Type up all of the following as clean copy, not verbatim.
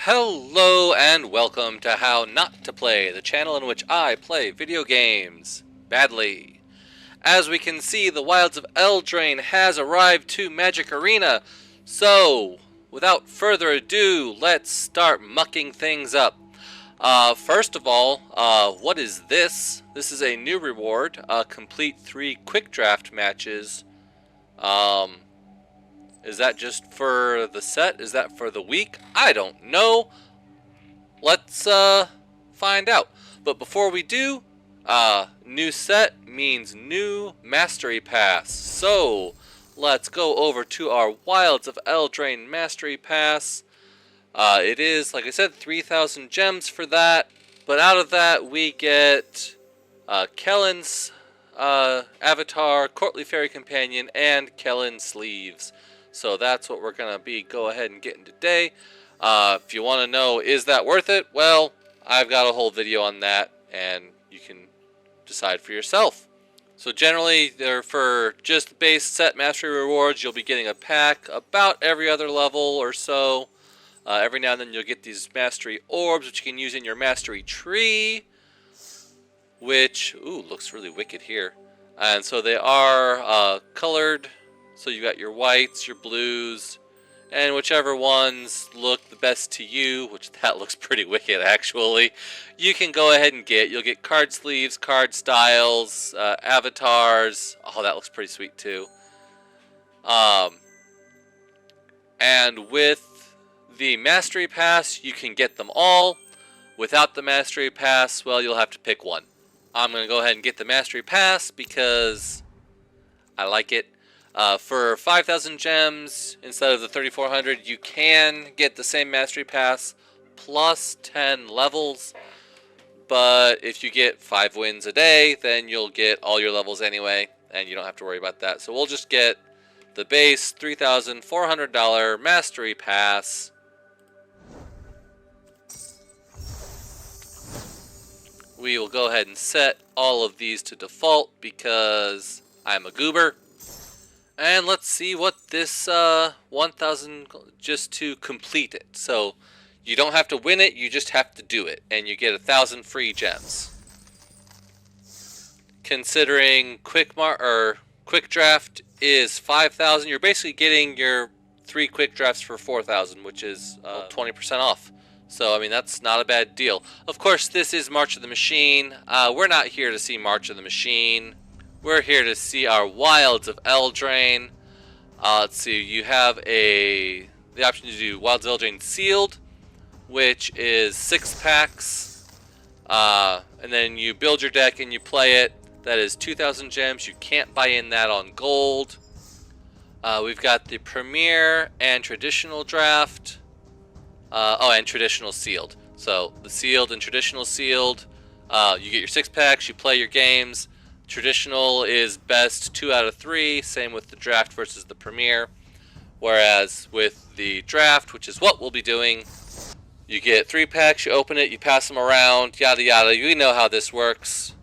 Hello and welcome to How Not to Play, the channel in which I play video games badly. As we can see, the wilds of Eldraine has arrived to Magic Arena, so without further ado, let's start mucking things up. First of all, what is this? This is a new reward, complete 3 quick draft matches. Is that just for the set? Is that for the week? I don't know. Let's find out. But before we do, new set means new Mastery Pass. So let's go over to our Wilds of Eldraine Mastery Pass. It is, like I said, 3,000 gems for that. But out of that, we get Kellen's avatar, Courtly Fairy Companion, and Kellen sleeves. So that's what we're going to go ahead and getting today. If you want to know, is that worth it? Well, I've got a whole video on that, and you can decide for yourself. So generally, they're for just base set mastery rewards. You'll be getting a pack about every other level or so. Every now and then you'll get these mastery orbs, which you can use in your mastery tree, which, ooh, looks really wicked here. And so they are colored. So you got your whites, your blues, and whichever ones look the best to you, which that looks pretty wicked actually, you can go ahead and get. You'll get card sleeves, card styles, avatars. Oh, that looks pretty sweet too. And with the Mastery Pass, you can get them all. Without the Mastery Pass, well, you'll have to pick one. I'm going to go ahead and get the Mastery Pass because I like it. For 5,000 gems instead of the 3,400, you can get the same Mastery Pass plus 10 levels. But if you get 5 wins a day, then you'll get all your levels anyway, and you don't have to worry about that. So we'll just get the base $3,400 Mastery Pass. We will go ahead and set all of these to default because I'm a goober. And let's see what this 1,000, just to complete it. So you don't have to win it, you just have to do it, and you get 1,000 free gems. Considering quick draft is 5,000, you're basically getting your 3 quick drafts for 4,000, which is 20% off. So I mean, that's not a bad deal. Of course, this is March of the Machine. We're not here to see March of the Machine. We're here to see our Wilds of Eldraine. Let's see, you have the option to do Wilds of Eldraine Sealed, which is 6 packs. And then you build your deck and you play it. That is 2,000 gems. You can't buy in that on gold. We've got the Premier and Traditional Draft. And Traditional Sealed. So the Sealed and Traditional Sealed, you get your 6 packs, you play your games. Traditional is best 2 out of 3, same with the draft versus the Premier. Whereas with the draft, which is what we'll be doing, you get 3 packs, you open it, you pass them around, yada yada. You know how this works.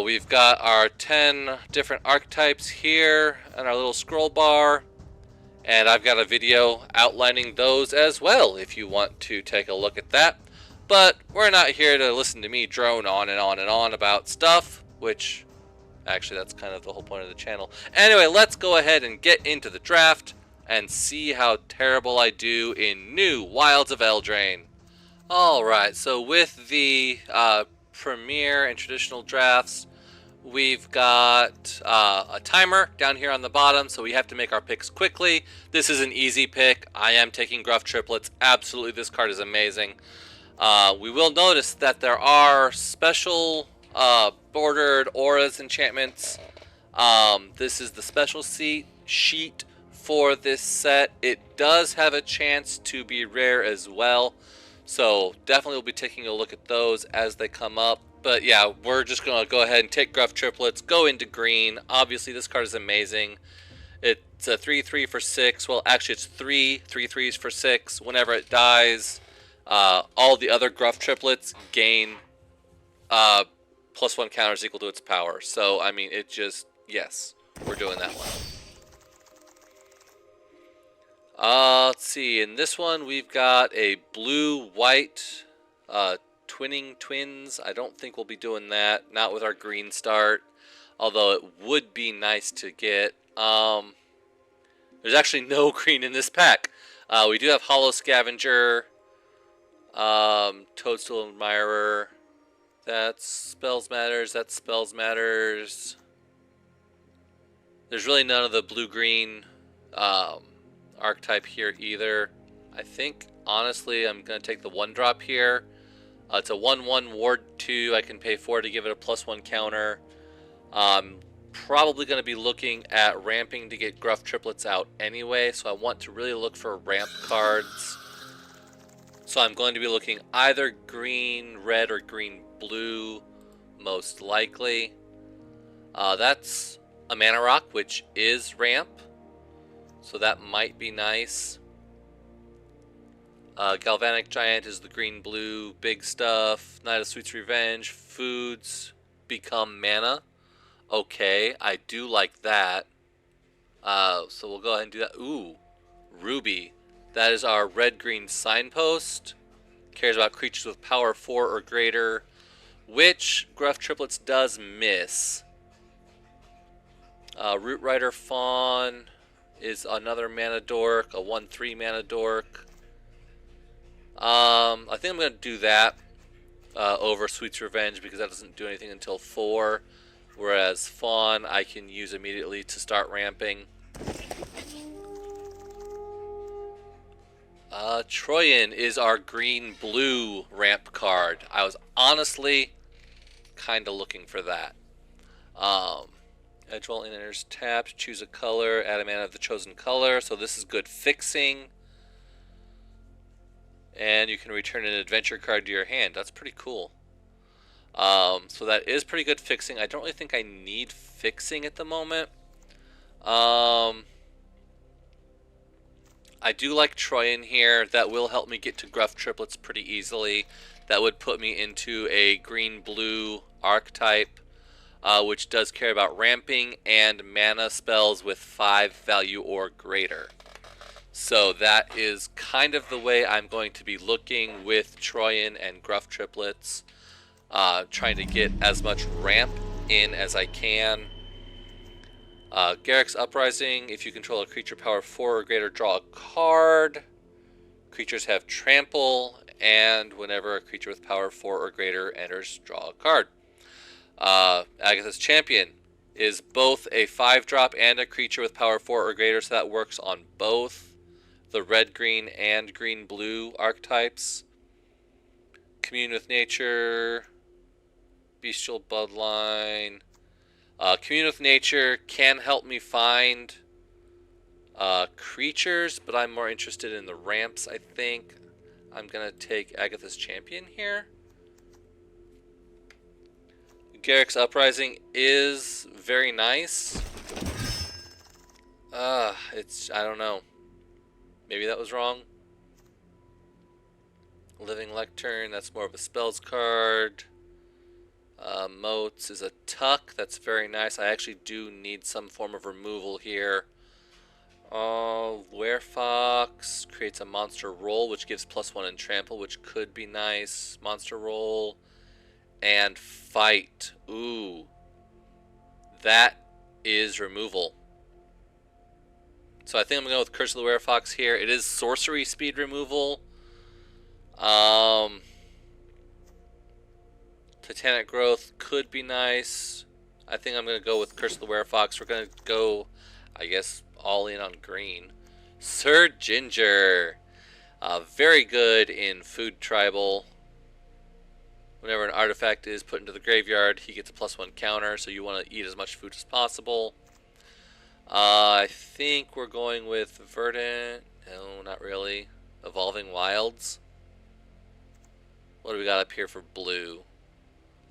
We've got our 10 different archetypes here on our little scroll bar. And I've got a video outlining those as well if you want to take a look at that. But we're not here to listen to me drone on and on and on about stuff, which actually that's kind of the whole point of the channel. Anyway, let's go ahead and get into the draft and see how terrible I do in new Wilds of Eldraine. Alright, so with the Premier and Traditional drafts, we've got a timer down here on the bottom, so we have to make our picks quickly. This is an easy pick. I am taking Gruff Triplets. Absolutely, this card is amazing. We will notice that there are special bordered auras enchantments. This is the special sheet for this set. It does have a chance to be rare as well, so definitely we'll be taking a look at those as they come up. But yeah, we're just going to go ahead and take Gruff Triplets, go into green. Obviously, this card is amazing. It's a 3/3 for 6. Well, actually, it's 3 3/3s for 6. Whenever it dies, all the other Gruff Triplets gain +1 counters equal to its power. So, I mean, it just, yes, we're doing that one. Let's see. In this one, we've got a blue-white twinning twins. I don't think we'll be doing that. Not with our green start. Although it would be nice to get. There's actually no green in this pack. We do have Hollow Scavenger, Toadstool Admirer. That spells matters. That spells matters. There's really none of the blue-green archetype here either. I think, honestly, I'm going to take the 1-drop here. It's a 1/1 Ward 2. I can pay 4 to give it a +1 counter. Probably going to be looking at ramping to get Gruff Triplets out anyway, so I want to really look for ramp cards. So I'm going to be looking either green, red, or green, blue, most likely. That's a Mana Rock, which is ramp, so that might be nice. Galvanic Giant is the green-blue big stuff. Knight of Sweet's Revenge. Foods become mana. Okay, I do like that. So we'll go ahead and do that. Ooh, Ruby. That is our red-green signpost. Cares about creatures with power 4 or greater, which Gruff Triplets does miss. Root Rider Fawn is another mana dork, a 1/3 mana dork. I think I'm going to do that over Sweet's Revenge because that doesn't do anything until 4. Whereas Fawn I can use immediately to start ramping. Troyan is our green-blue ramp card. I was honestly kind of looking for that. Edgewell enters tapped, choose a color, add a mana of the chosen color. So this is good fixing. And you can return an adventure card to your hand. That's pretty cool. So that is pretty good fixing. I don't really think I need fixing at the moment. I do like Troyan here. That will help me get to Gruff Triplets pretty easily. That would put me into a green-blue archetype, which does care about ramping and mana spells with 5 value or greater. So that is kind of the way I'm going to be looking with Troyan and Gruff Triplets. Trying to get as much ramp in as I can. Garruk's Uprising. If you control a creature power 4 or greater, draw a card. Creatures have trample, and whenever a creature with power 4 or greater enters, draw a card. Agatha's Champion is both a 5-drop and a creature with power 4 or greater, so that works on both the red-green and green-blue archetypes. Commune with Nature, Bestial Bloodline. Commune with Nature can help me find creatures, but I'm more interested in the ramps, I think. I'm going to take Agatha's Champion here. Garruk's Uprising is very nice. I don't know. Maybe that was wrong. Living Lectern, that's more of a spells card. Moats is a tuck. That's very nice. I actually do need some form of removal here. Werefox creates a monster roll, which gives +1 in trample, which could be nice. Monster roll and fight. Ooh, that is removal. So I think I'm gonna go with Curse of the Werefox here. It is sorcery speed removal. Titanic Growth could be nice. I think I'm going to go with Curse of the Werefox. We're going to go, I guess, all in on green. Sir Ginger. Very good in Food Tribal. Whenever an artifact is put into the graveyard, he gets a +1 counter, so you want to eat as much food as possible. I think we're going with Verdant. No, not really. Evolving Wilds. What do we got up here for blue?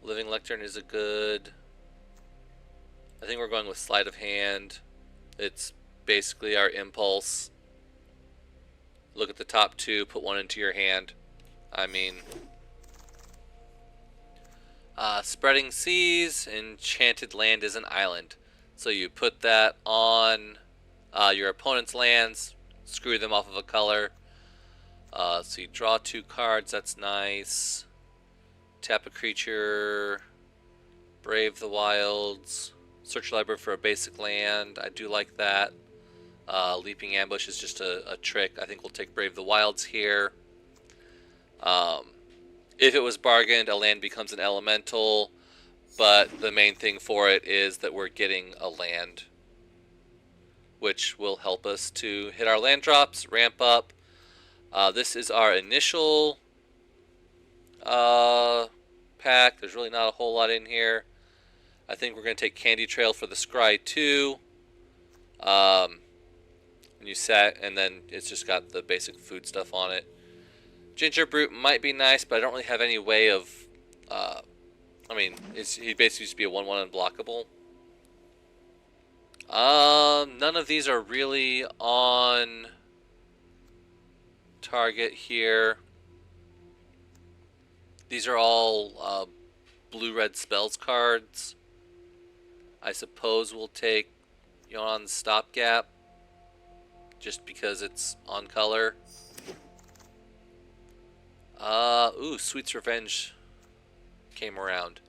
Living Lectern is a good. I think we're going with Sleight of Hand. It's basically our impulse. Look at the top 2, put 1 into your hand. I mean, Spreading Seas, Enchanted Land is an island. So you put that on your opponent's lands, screw them off of a color. So you draw 2 cards, that's nice. Tap a creature, Brave the Wilds, search your library for a basic land. I do like that. Leaping Ambush is just a trick. I think we'll take Brave the Wilds here. If it was bargained, a land becomes an elemental, but the main thing for it is that we're getting a land, which will help us to hit our land drops, ramp up. This is our initial pack. There's really not a whole lot in here. I think we're going to take Candy Trail for the Scry 2. And then it's just got the basic food stuff on it. Ginger Brute might be nice, but I don't really have any way of... he basically used to be a 1/1 unblockable. None of these are really on target here. These are all blue-red spells cards. I suppose we'll take Yon's Stopgap just because it's on color. Sweet's Revenge came around.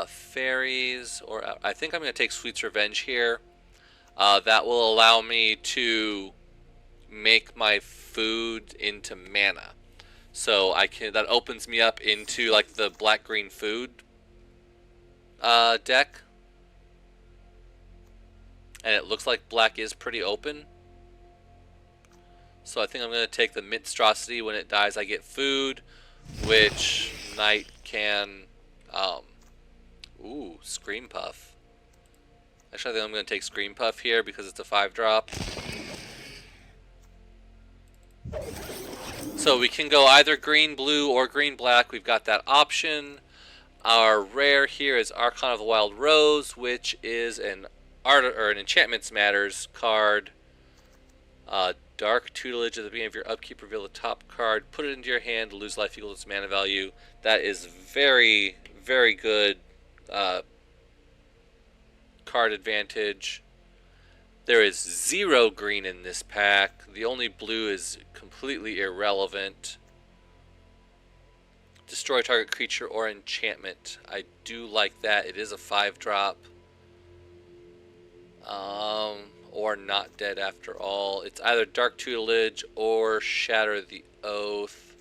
Fairies, or I think I'm going to take Sweet's Revenge here. That will allow me to make my food into mana. So that opens me up into like the black-green food deck. And it looks like black is pretty open. So I think I'm going to take the Minstrosity. When it dies, I get food, which Knight can... Scream Puff. Actually, I think I'm going to take Scream Puff here because it's a 5-drop. So we can go either green, blue, or green, black. We've got that option. Our rare here is Archon of the Wild Rose, which is an Enchantments Matters card. Dark Tutelage at the beginning of your upkeep, reveal the top card, put it into your hand, lose life equal to its mana value. That is very, very good card advantage. There is 0 green in this pack. The only blue is completely irrelevant. Destroy target creature or enchantment. I do like that. It is a 5-drop. Or not dead after all. It's either Dark Tutelage or Shatter the Oath.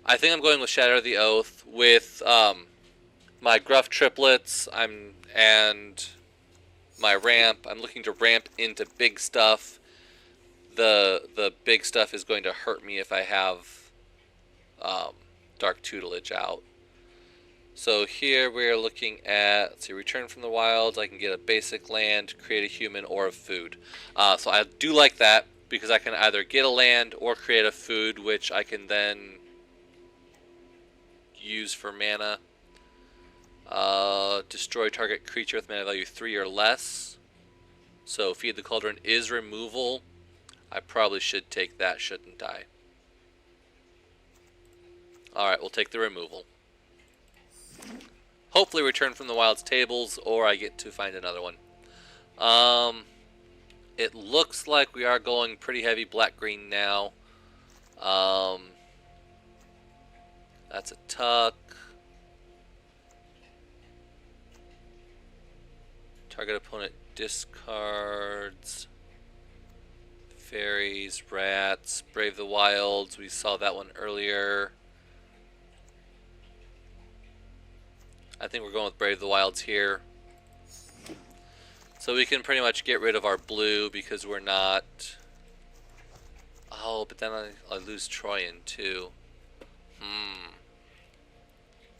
I think I'm going with Shatter the Oath with my Gruff Triplets and my ramp. I'm looking to ramp into big stuff. The big stuff is going to hurt me if I have Dark Tutelage out. So here we're looking at, let's see, Return from the Wilds. I can get a basic land, create a human, or a food. So I do like that because I can either get a land or create a food, which I can then use for mana. Destroy target creature with mana value 3 or less. So Feed the Cauldron is removal. I probably should take that, shouldn't I? Alright, we'll take the removal. Hopefully Return from the Wild's tables, or I get to find another one. It looks like we are going pretty heavy black-green now. That's a tuck. Target opponent discards. Fairies, rats, Brave the Wilds. We saw that one earlier. I think we're going with Brave the Wilds here. So we can pretty much get rid of our blue because we're not... Oh, but then I lose Troyan too.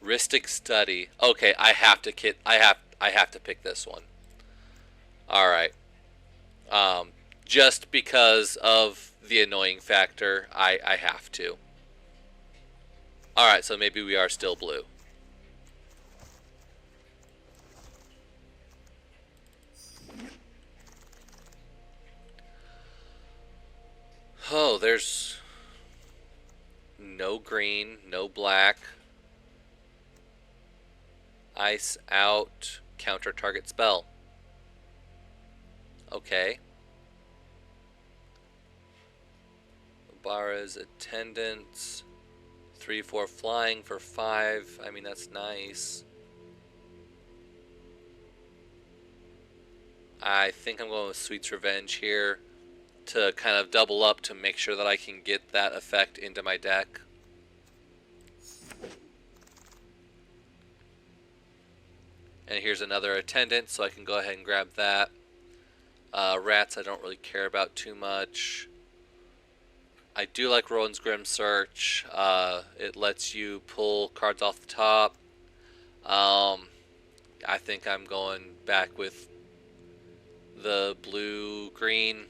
Rhystic Study. Okay, I have to pick this one. Alright. Just because of the annoying factor, I have to. Alright, so maybe we are still blue. Oh, there's no green, no black. Ice out, counter target spell. Okay. Obara's Attendants. 3/4 flying for 5. I mean, that's nice. I think I'm going with Sweet's Revenge here to kind of double up to make sure that I can get that effect into my deck. And here's another Attendant, so I can go ahead and grab that. Rats I don't really care about too much. I do like Rowan's Grim Search. It lets you pull cards off the top. I think I'm going back with the blue-green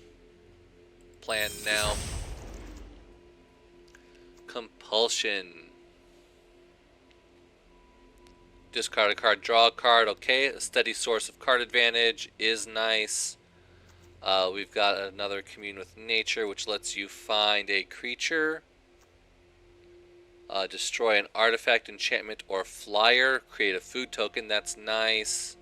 plan now. Compulsion. Discard a card, draw a card. Okay, a steady source of card advantage is nice. We've got another Commune with Nature, which lets you find a creature, destroy an artifact, enchantment, or flyer, create a food token. That's nice.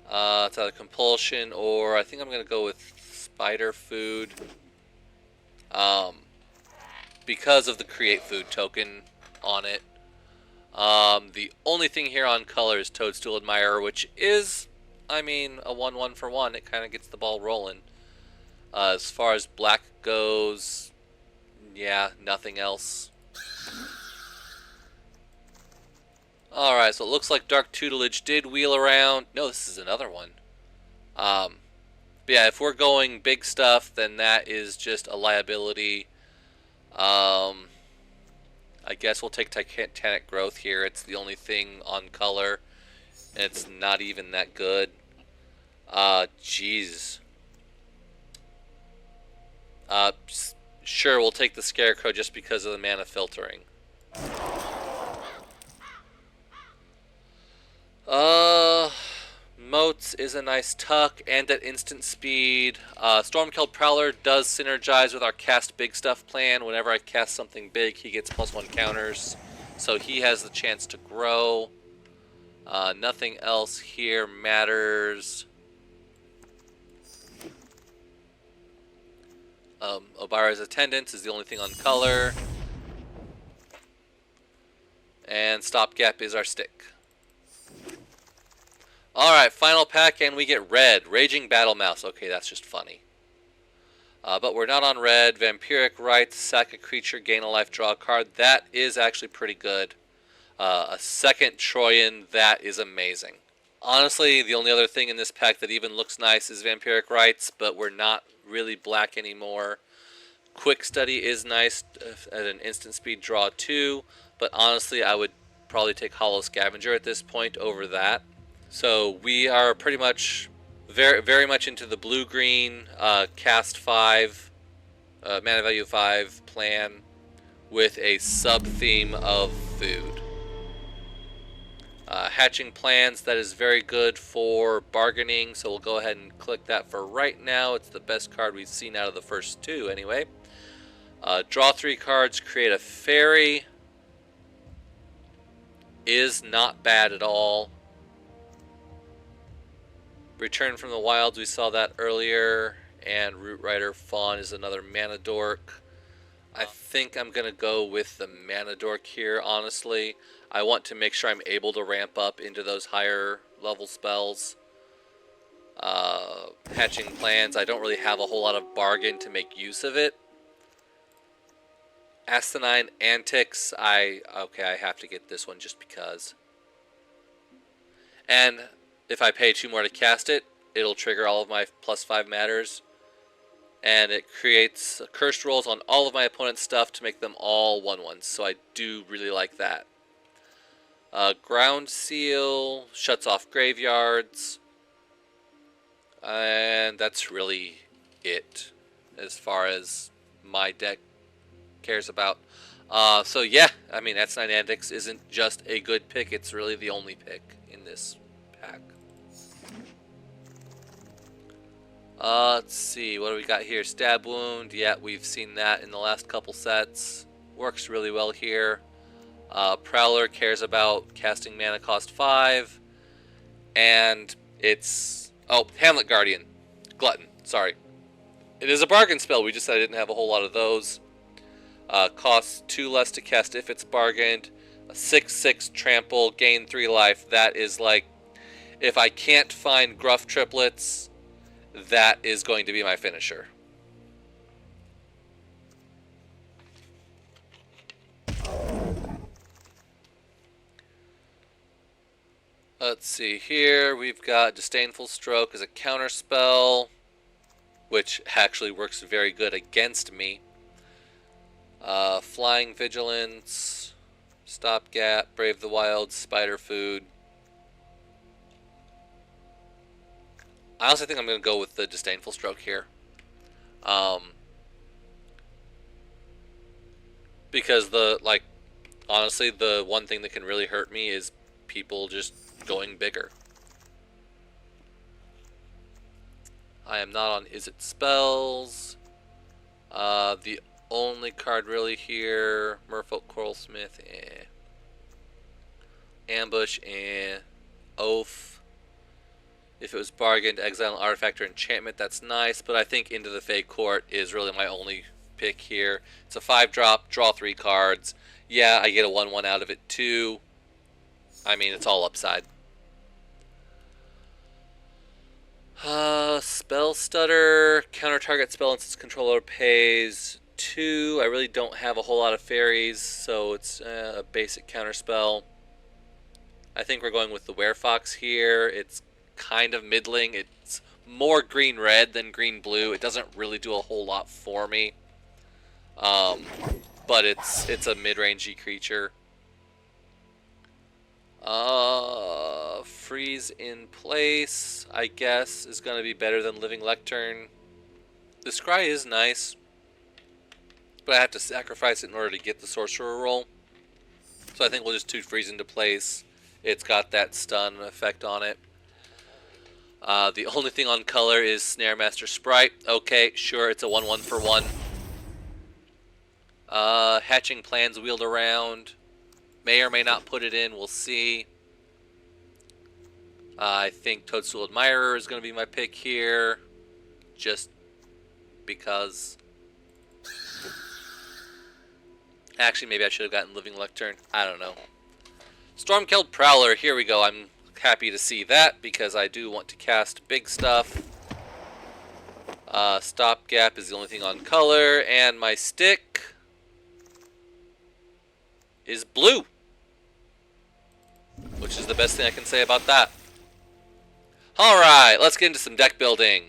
It's either Compulsion or I think I'm going to go with Spider Food because of the create food token on it. The only thing here on color is Toadstool Admirer, which is, I mean, a 1/1 for 1. It kind of gets the ball rolling. As far as black goes, yeah, nothing else. Alright, so it looks like Dark Tutelage did wheel around. No, this is another one. But yeah, if we're going big stuff, then that is just a liability. I guess we'll take Titanic Growth here. It's the only thing on color, and it's not even that good. Jeez. Sure, we'll take the Scarecrow just because of the mana filtering. Moats is a nice tuck, and at instant speed. Stormkilled Prowler does synergize with our cast big stuff plan. Whenever I cast something big, he gets +1 counters. So he has the chance to grow. Nothing else here matters. Obara's Attendants is the only thing on color. And Stopgap is our stick. Alright, final pack, and we get red. Raging Battle Mouse. Okay, that's just funny. But we're not on red. Vampiric Rites, sack a creature, gain a life, draw a card. That is actually pretty good. A second Troyan, that is amazing. Honestly, the only other thing in this pack that even looks nice is Vampiric Rites, but we're not really black anymore. Quick Study is nice at an instant speed, draw 2, but honestly, I would probably take Hollow Scavenger at this point over that. So we are pretty much very much into the blue-green cast 5, mana value 5 plan with a sub-theme of food. Hatching Plans, that is very good for bargaining, so we'll go ahead and click that for right now. It's the best card we've seen out of the first 2 anyway. Draw 3 cards, create a fairy. Is not bad at all. Return from the Wilds, we saw that earlier, and Root Rider Fawn is another mana dork. I think I'm going to go with the mana dork here, honestly. I want to make sure I'm able to ramp up into those higher level spells. Hatching Plans, I don't really have a whole lot of bargain to make use of it. Asinine Antics, I have to get this one just because. And if I pay 2 more to cast it, it'll trigger all of my +5 matters. And it creates cursed rolls on all of my opponent's stuff to make them all 1/1s. So I do really like that. Ground Seal shuts off graveyards. And that's really it as far as my deck cares about. So yeah, I mean, Asinine Antics isn't just a good pick, it's really the only pick in this pack. Let's see, what do we got here? Stab Wound, yeah, we've seen that in the last couple sets. Works really well here. Prowler cares about casting mana cost 5. And it's... oh, Hamlet Guardian. Glutton, sorry. It is a bargain spell, we just said I didn't have a whole lot of those. Costs 2 less to cast if it's bargained. A 6/6 trample, gain 3 life. That is like, if I can't find Gruff triplets, that is going to be my finisher. Let's see here. We've got Disdainful Stroke as a counter spell, which actually works very good against me. Flying Vigilance, Stopgap, Brave the Wild, Spider Food. I also think I'm going to go with the Disdainful Stroke here. Because honestly, the one thing that can really hurt me is people just going bigger. I am not on Is It Spells. The only card really here, Merfolk Coralsmith, Ambush, Oath. If it was bargained, exile an artifact or enchantment, that's nice, but I think Into the Fey Court is really my only pick here. It's a 5-drop, draw 3 cards. Yeah, I get a 1/1 out of it too. I mean, it's all upside. Spell Stutter, counter target spell until its controller pays 2. I really don't have a whole lot of fairies, so it's a basic counter spell. I think we're going with the Werefox here. It's kind of middling. It's more green-red than green-blue. It doesn't really do a whole lot for me. But it's a mid-rangey creature. Freeze in place, I guess, is going to be better than Living Lectern. The Scry is nice, but I have to sacrifice it in order to get the Sorcerer roll. So I think we'll just 2 freeze into place. It's got that stun effect on it. The only thing on color is Snare Master Sprite. Okay, sure, it's a 1/1 for 1. Hatching Plans wheeled around. May or may not put it in, we'll see. I think Toadstool Admirer is going to be my pick here, just because. Actually, maybe I should have gotten Living Lectern. I don't know. Stormkeld Prowler, here we go. I'm happy to see that because I do want to cast big stuff. Stopgap is the only thing on color, and my stick is blue, which is the best thing I can say about that. Alright, let's get into some deck building.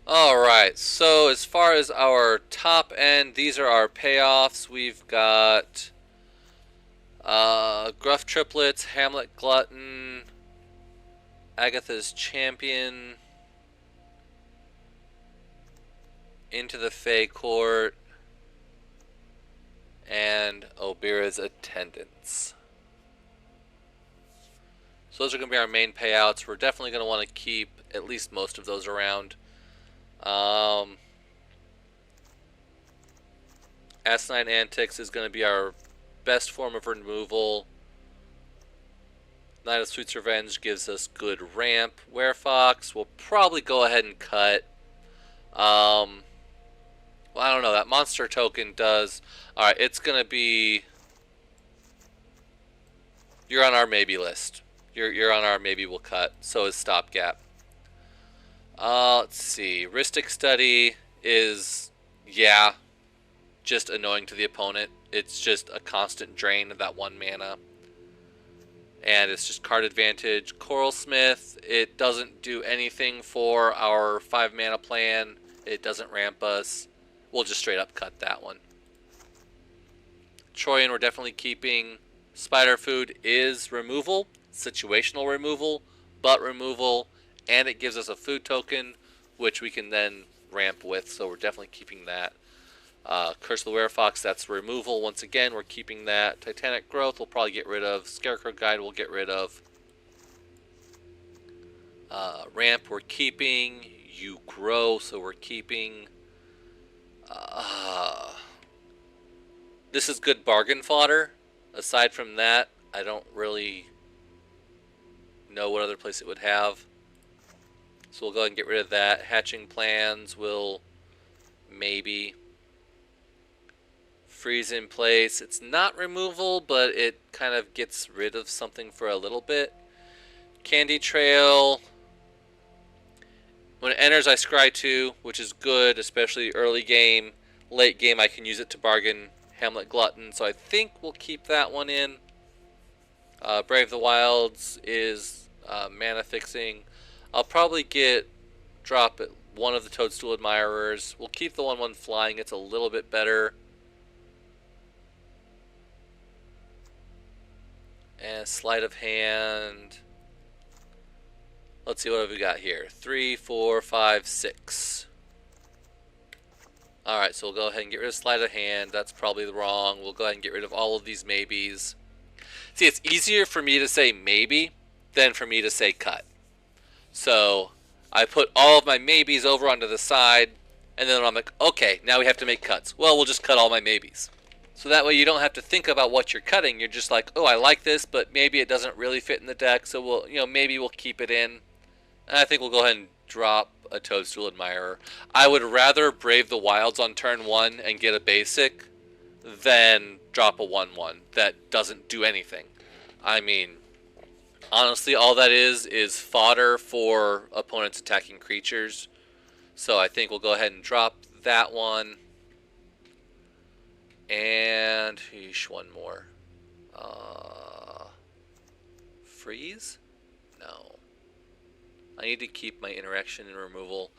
Alright, so as far as our top end, these are our payoffs. We've got Gruff Triplets, Hamlet Glutton, Agatha's Champion, Into the Fey Court, and Obira's Attendants. So those are going to be our main payouts. We're definitely going to want to keep at least most of those around. Asinine Antics is going to be our best form of removal. Night of Sweet's Revenge gives us good ramp. Werefox will probably go ahead and cut. Well, I don't know. That monster token does. Alright, it's going to be... You're on our maybe list. You're on our maybe we'll cut. So is Stopgap. Let's see. Rhystic Study is, yeah, just annoying to the opponent. It's just a constant drain of that 1 mana. And it's just card advantage. Coralsmith, it doesn't do anything for our 5 mana plan. It doesn't ramp us. We'll just straight up cut that one. Troyan we're definitely keeping. Spider Food is removal. Situational removal, but removal, and it gives us a food token, which we can then ramp with, so we're definitely keeping that. Curse of the Werefox, that's removal. Once again, we're keeping that. Titanic Growth we'll probably get rid of. Scarecrow Guide we'll get rid of. Ramp we're keeping. You Grow, so we're keeping. This is good bargain fodder. Aside from that, I don't really know what other place it would have. So we'll go ahead and get rid of that. Hatching Plans will maybe. freeze in place. It's not removal, but it kind of gets rid of something for a little bit. Candy Trail. When it enters, I scry 2, which is good, especially early game. Late game, I can use it to bargain Hamlet Glutton, so I think we'll keep that one in. Brave the Wilds is mana fixing. I'll probably drop it one of the Toadstool Admirers. We'll keep the 1/1 flying. It's a little bit better. And sleight of hand. Let's see, what have we got here? 3, 4, 5, 6. Alright, so we'll go ahead and get rid of sleight of hand. That's probably wrong. We'll go ahead and get rid of all of these maybes. See, it's easier for me to say maybe than for me to say cut. So I put all of my maybes over onto the side, and then I'm like, okay, now we have to make cuts. Well, we'll just cut all my maybes. So that way you don't have to think about what you're cutting. You're just like, oh, I like this, but maybe it doesn't really fit in the deck, so we'll, maybe we'll keep it in. And I think we'll go ahead and drop a Toadstool Admirer. I would rather Brave the Wilds on turn 1 and get a basic than drop a 1/1 that doesn't do anything. I mean, honestly, all that is fodder for opponents attacking creatures. So I think we'll go ahead and drop that one. And one more. Freeze? No. I need to keep my interaction and removal.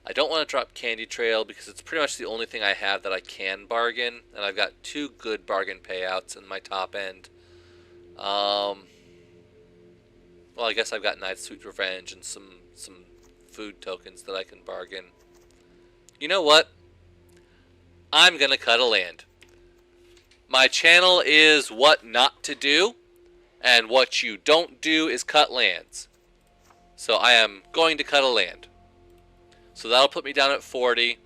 I don't want to drop Candy Trail because it's pretty much the only thing I have that I can bargain, and I've got 2 good bargain payouts in my top end. Well, I guess I've got Knight's Sweet Revenge and some food tokens that I can bargain. You know what? I'm gonna cut a land. My channel is what not to do, and what you don't do is cut lands. So I am going to cut a land. So that'll put me down at 40.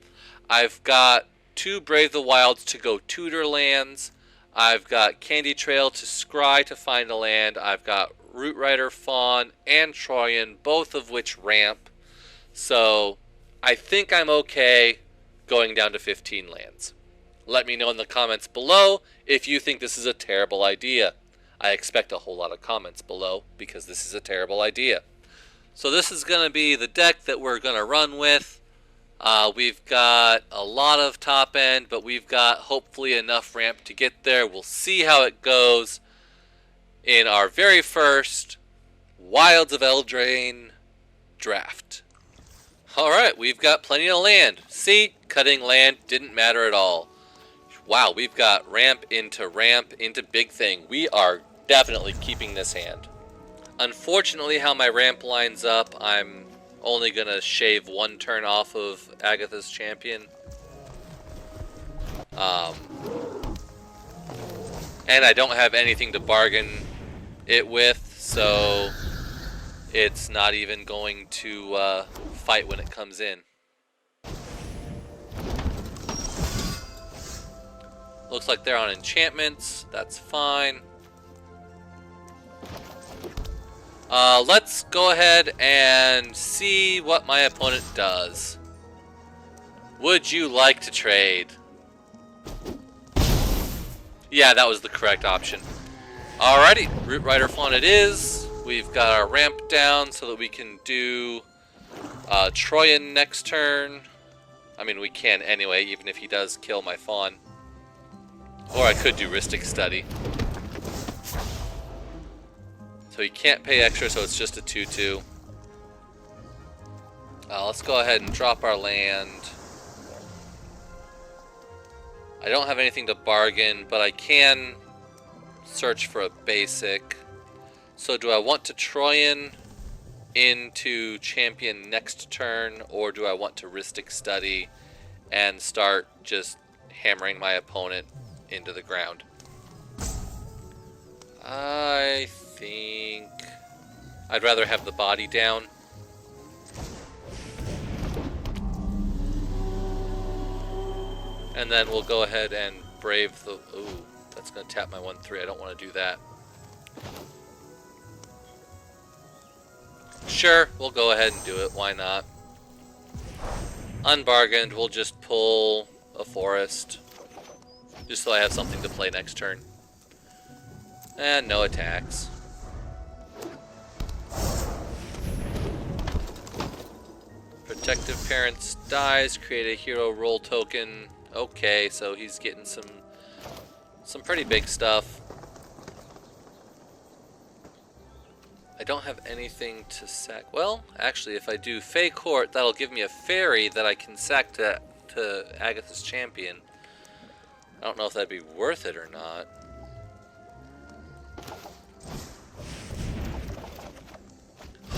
I've got 2 Brave the Wilds to go tutor lands. I've got Candy Trail to scry to find a land. I've got Root Rider Fawn and Troyan, both of which ramp. So I think I'm okay going down to 15 lands. Let me know in the comments below if you think this is a terrible idea. I expect a whole lot of comments below because this is a terrible idea. So this is going to be the deck that we're going to run with. We've got a lot of top end, but we've got hopefully enough ramp to get there. We'll see how it goes in our very first Wilds of Eldraine draft. Alright, we've got plenty of land. See, cutting land didn't matter at all. Wow, we've got ramp into big thing. We are definitely keeping this hand. Unfortunately, how my ramp lines up, I'm only going to shave 1 turn off of Agatha's Champion. And I don't have anything to bargain it with, so it's not even going to fight when it comes in. Looks like they're on enchantments. That's fine. Let's go ahead and see what my opponent does. Would you like to trade? Yeah, that was the correct option. Alrighty, Root Rider Fawn it is. We've got our ramp down so that we can do Troyan next turn. I mean, we can anyway, even if he does kill my Fawn. Or I could do Rhystic Study. So he can't pay extra, so it's just a 2/2. Let's go ahead and drop our land. I don't have anything to bargain, but I can search for a basic. So do I want to Troyan into champion next turn, or do I want to Rhystic Study and start just hammering my opponent into the ground? I think I'd rather have the body down. And then we'll go ahead and brave the... Ooh, that's going to tap my 1/3. I don't want to do that. Sure, we'll go ahead and do it. Why not? Unbargained, we'll just pull a forest. just so I have something to play next turn. And no attacks. Protective Parents dies, create a hero role token. Okay, so he's getting some pretty big stuff. I don't have anything to sack. Well, actually, if I do Fey Court, that'll give me a fairy that I can sack to Agatha's Champion. I don't know if that'd be worth it or not.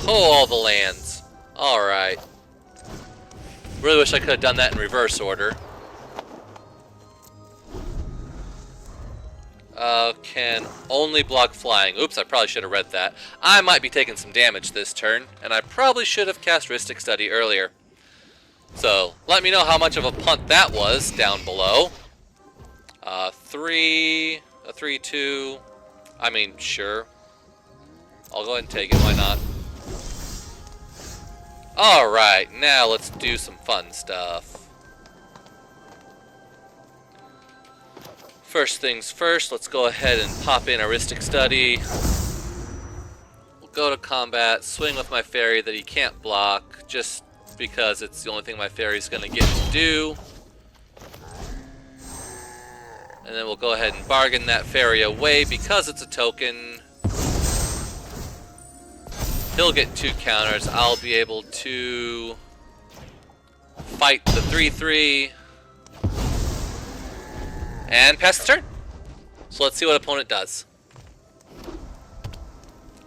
Oh, all the lands. Alright. Really wish I could have done that in reverse order. Can only block flying. Oops, I probably should have read that. I might be taking some damage this turn, and I probably should have cast Rhystic Study earlier. So, let me know how much of a punt that was down below. 3-2. I mean, sure. I'll go ahead and take it, why not? Alright, now let's do some fun stuff. First things first, let's go ahead and pop in a Rhystic Study. We'll go to combat, swing with my fairy that he can't block, just because it's the only thing my fairy's going to get to do. And then we'll go ahead and bargain that fairy away because it's a token. He'll get 2 counters. I'll be able to fight the 3-3 and pass the turn. So let's see what opponent does.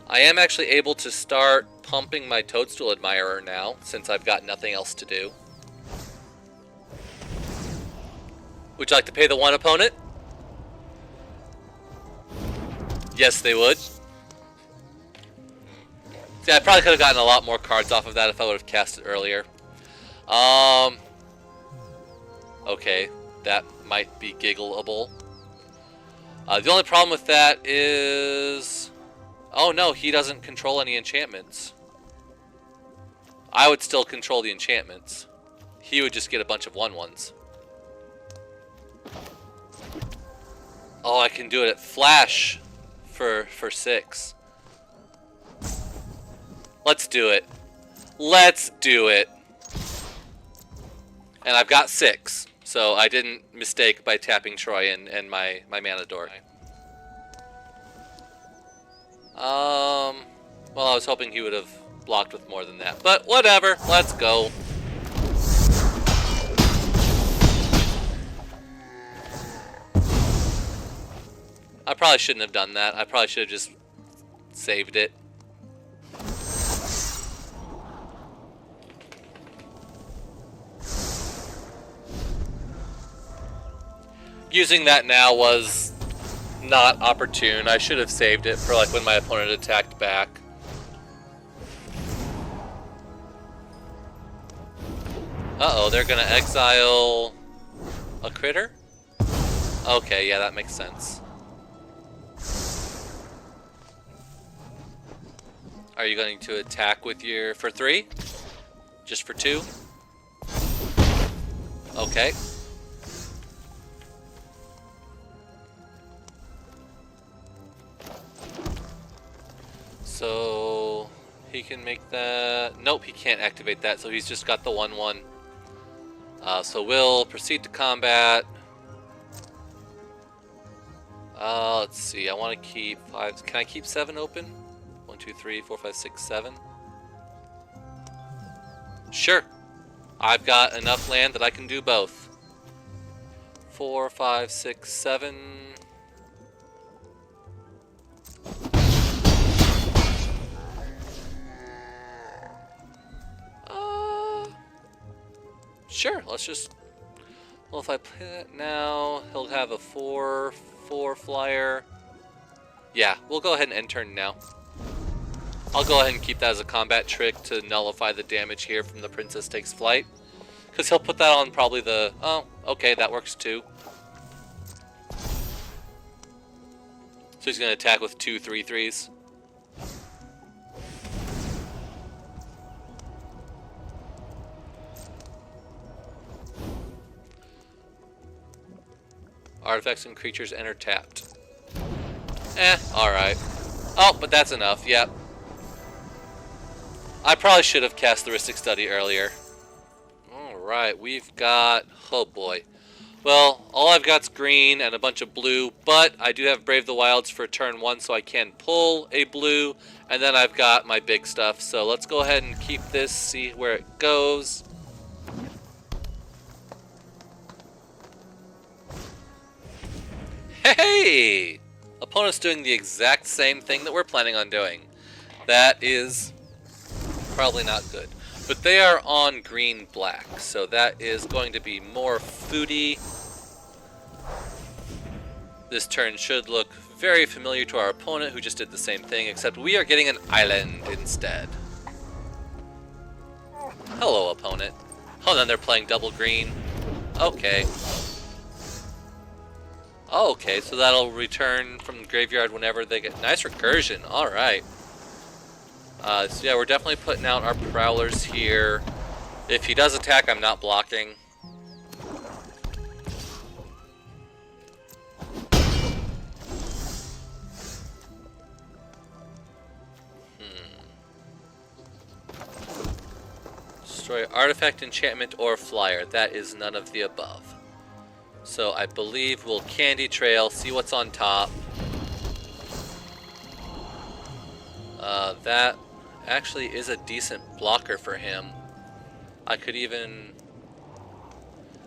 I am actually able to start pumping my Toadstool Admirer now, since I've got nothing else to do. Would you like to pay the 1 opponent? Yes, they would. See, I probably could have gotten a lot more cards off of that if I would have cast it earlier. Okay, that might be giggleable. The only problem with that is... Oh no, he doesn't control any enchantments. I would still control the enchantments. He would just get a bunch of 1/1s. Oh, I can do it at flash for 6. Let's do it. Let's do it. And I've got 6. So I didn't mistake by tapping Troyan and my mana door. Well, I was hoping he would have blocked with more than that. But whatever, let's go. I probably shouldn't have done that. I probably should have just saved it. Using that now was not opportune. I should have saved it for like when my opponent attacked back. Uh-oh, they're gonna exile a critter? Okay, yeah, that makes sense. Are you going to attack with your for 3? Just for 2? Okay. So he can make that. Nope, he can't activate that, so he's just got the 1/1. So we'll proceed to combat. Let's see. I want to keep 5. Can I keep 7 open? 1, 2, 3, 4, 5, 6, 7. Sure. I've got enough land that I can do both. 4, 5, 6, 7. Sure, let's just... Well, if I play that now, he'll have a 4/4 flyer. Yeah, we'll go ahead and end turn now. I'll go ahead and keep that as a combat trick to nullify the damage here from the Princess Takes Flight. Because he'll put that on probably the... Oh, okay, that works too. So he's going to attack with 2 3/3s. Artifacts and creatures enter tapped. Alright. Oh, but that's enough, yep. I probably should have cast the Rhystic Study earlier. Alright, we've got... oh boy. Well, all I've got's green and a bunch of blue, but I do have Brave the Wilds for turn 1, so I can pull a blue, and then I've got my big stuff. So let's go ahead and keep this, see where it goes. Hey! Opponent's doing the exact same thing that we're planning on doing. That is probably not good. But they are on green-black, so that is going to be more foodie. This turn should look very familiar to our opponent, who just did the same thing, except we are getting an island instead. Hello, opponent. Oh, then they're playing double green. Okay. Oh, okay, so that'll return from the graveyard whenever they get... nice recursion, alright. So yeah, we're definitely putting out our Prowlers here. If he does attack, I'm not blocking. Destroy artifact, enchantment, or flyer. That is none of the above. So I believe we'll Candy Trail, see what's on top. That actually is a decent blocker for him. I could even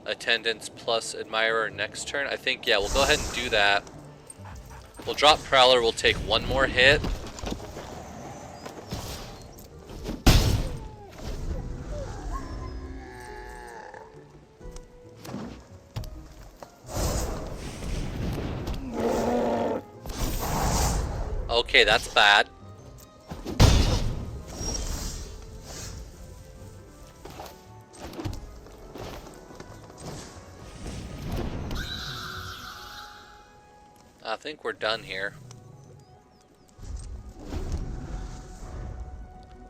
Attendance plus Admirer next turn. I think, yeah, we'll go ahead and do that. We'll drop Prowler, we'll take one more hit. Okay, that's bad. I think we're done here.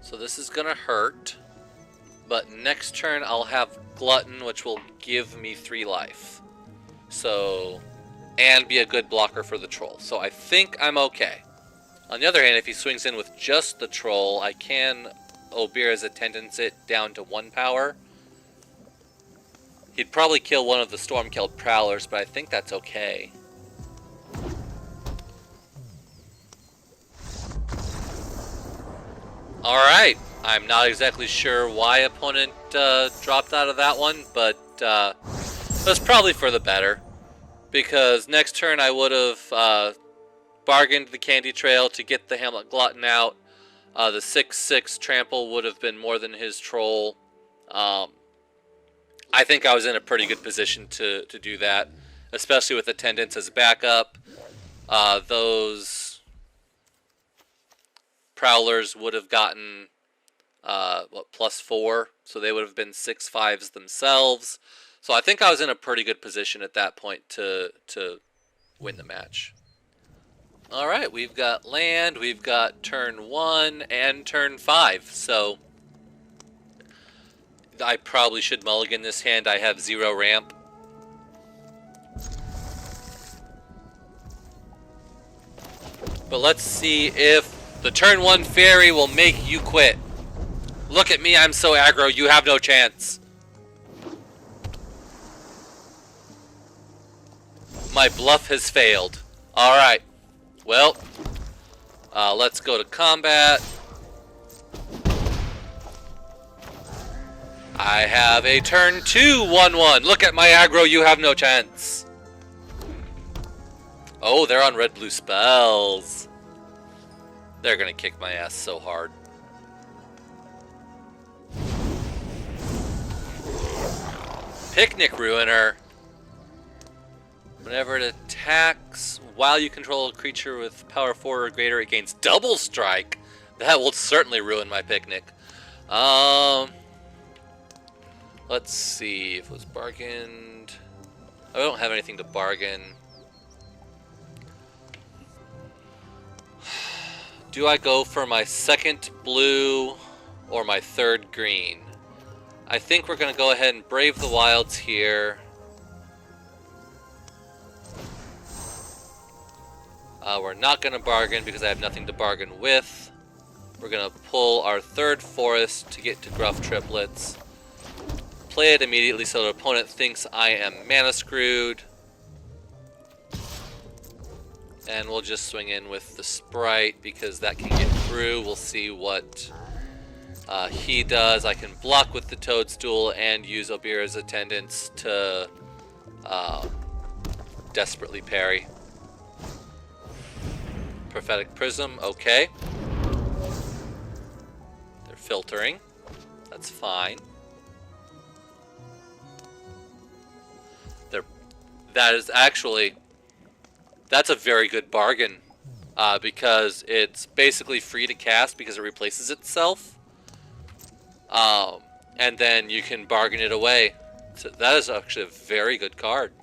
So this is gonna hurt, but next turn I'll have Glutton, which will give me 3 life. So, and be a good blocker for the troll. So I think I'm okay. On the other hand, if he swings in with just the troll, I can Obira's Attendance it down to 1 power. He'd probably kill one of the Stormkeld Prowlers, but I think that's okay. Alright, I'm not exactly sure why opponent dropped out of that one, but that's probably for the better. Because next turn I would have bargained the Candy Trail to get the Hamlet Glutton out. The 6/6 trample would have been more than his troll. I think I was in a pretty good position to do that, especially with Attendance as backup. Those Prowlers would have gotten +4, so they would have been 6/5s themselves. So I think I was in a pretty good position at that point to win the match. Alright, we've got land, we've got turn 1 and turn 5, so I probably should mulligan this hand. I have 0 ramp. But let's see if the turn 1 fairy will make you quit. Look at me, I'm so aggro, you have no chance. My bluff has failed. Alright. Well, let's go to combat. I have a turn 2 1/1. Look at my aggro, you have no chance. Oh, they're on red-blue spells. They're gonna kick my ass so hard. Picnic Ruiner. Whenever it attacks, while you control a creature with power 4 or greater, it gains double strike. That will certainly ruin my picnic. Let's see if it was bargained. I don't have anything to bargain. Do I go for my second blue or my third green? I think we're going to go ahead and Brave the Wilds here. We're not going to bargain because I have nothing to bargain with. We're going to pull our third forest to get to Gruff Triplets. Play it immediately so the opponent thinks I am mana screwed. And we'll just swing in with the Sprite because that can get through. We'll see what he does. I can block with the Toadstool and use Obira's Attendants to desperately parry. Prophetic Prism, okay. They're filtering. That's fine. That's a very good bargain because it's basically free to cast because it replaces itself. And then you can bargain it away. So that is actually a very good card.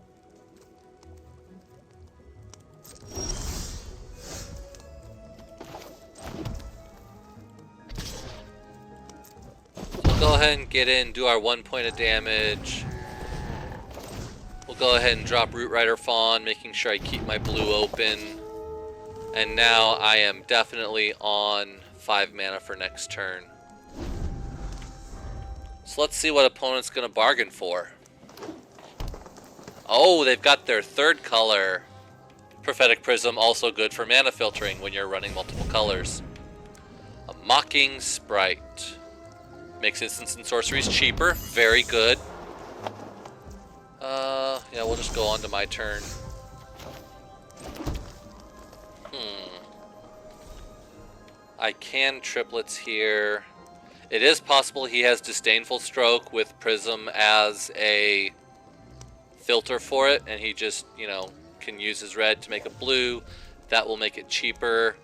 So we'll go ahead and get in, do our 1 point of damage. We'll go ahead and drop Root Rider Fawn, making sure I keep my blue open. And now I am definitely on 5 mana for next turn. So let's see what opponent's going to bargain for. Oh, they've got their third color. Prophetic Prism, also good for mana filtering when you're running multiple colors. A Mocking Sprite. Makes instants and sorceries cheaper. Very good. Yeah, we'll just go on to my turn. I can triplets here. It is possible he has Disdainful Stroke with Prism as a filter for it, and he just, can use his red to make a blue. That will make it cheaper.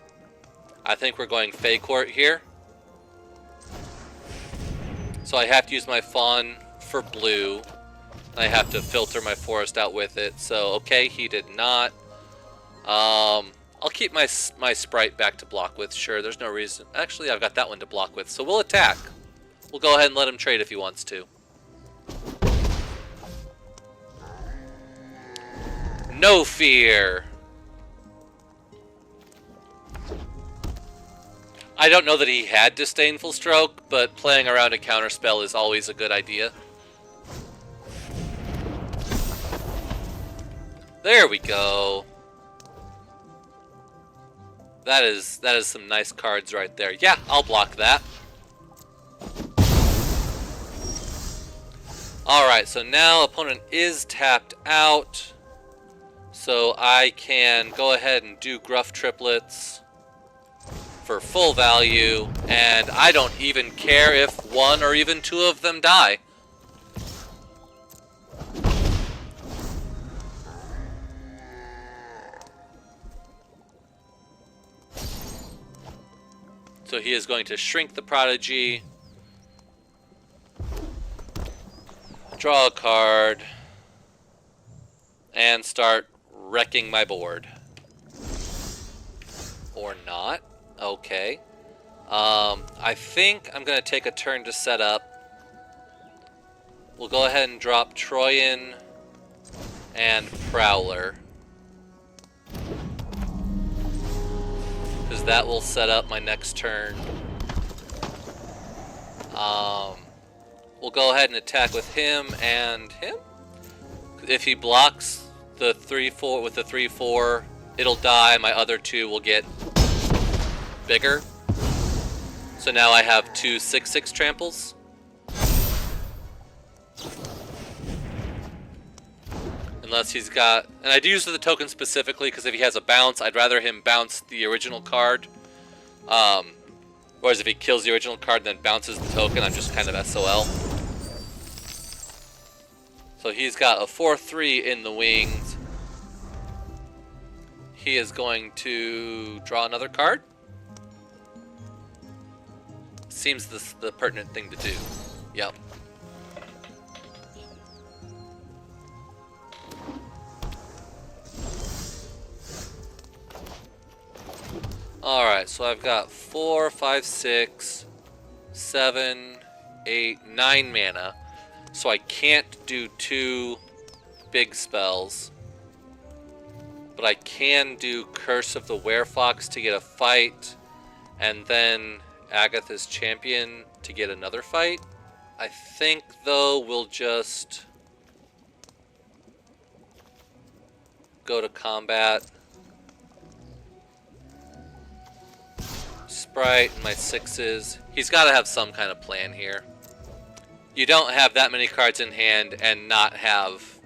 I think we're going Fey Court here. So I have to use my Fawn for blue. I have to filter my forest out with it. So, okay, he did not. I'll keep my Sprite back to block with. Sure, there's no reason. Actually, I've got that one to block with. So we'll attack. We'll go ahead and let him trade if he wants to. No fear. I don't know that he had Disdainful Stroke, but playing around a counterspell is always a good idea. There we go. That is some nice cards right there. Yeah, I'll block that. Alright, so now opponent is tapped out. So I can go ahead and do Gruff Triplets for full value, and I don't even care if one or even two of them die. So he is going to shrink the Prodigy, draw a card, and start wrecking my board. Or not. Okay. I think I'm going to take a turn to set up. We'll go ahead and drop Troyan and Prowler, because that will set up my next turn. We'll go ahead and attack with him and him. If he blocks the 3/4 with the 3/4, it'll die. My other two will get bigger. So now I have two 6/6 tramples. Unless he's got... And I do use the token specifically because if he has a bounce, I'd rather him bounce the original card. Whereas if he kills the original card and then bounces the token, I'm just kind of SOL. So he's got a 4/3 in the wings. He is going to draw another card. Seems the pertinent thing to do. Yep. Alright, so I've got 4, 5, 6, 7, 8, 9 mana. So I can't do two big spells. But I can do Curse of the Werefox to get a fight, and then Agatha's Champion to get another fight. I think, though, we'll just go to combat. Sprite and my 6s. He's got to have some kind of plan here. You don't have that many cards in hand and not have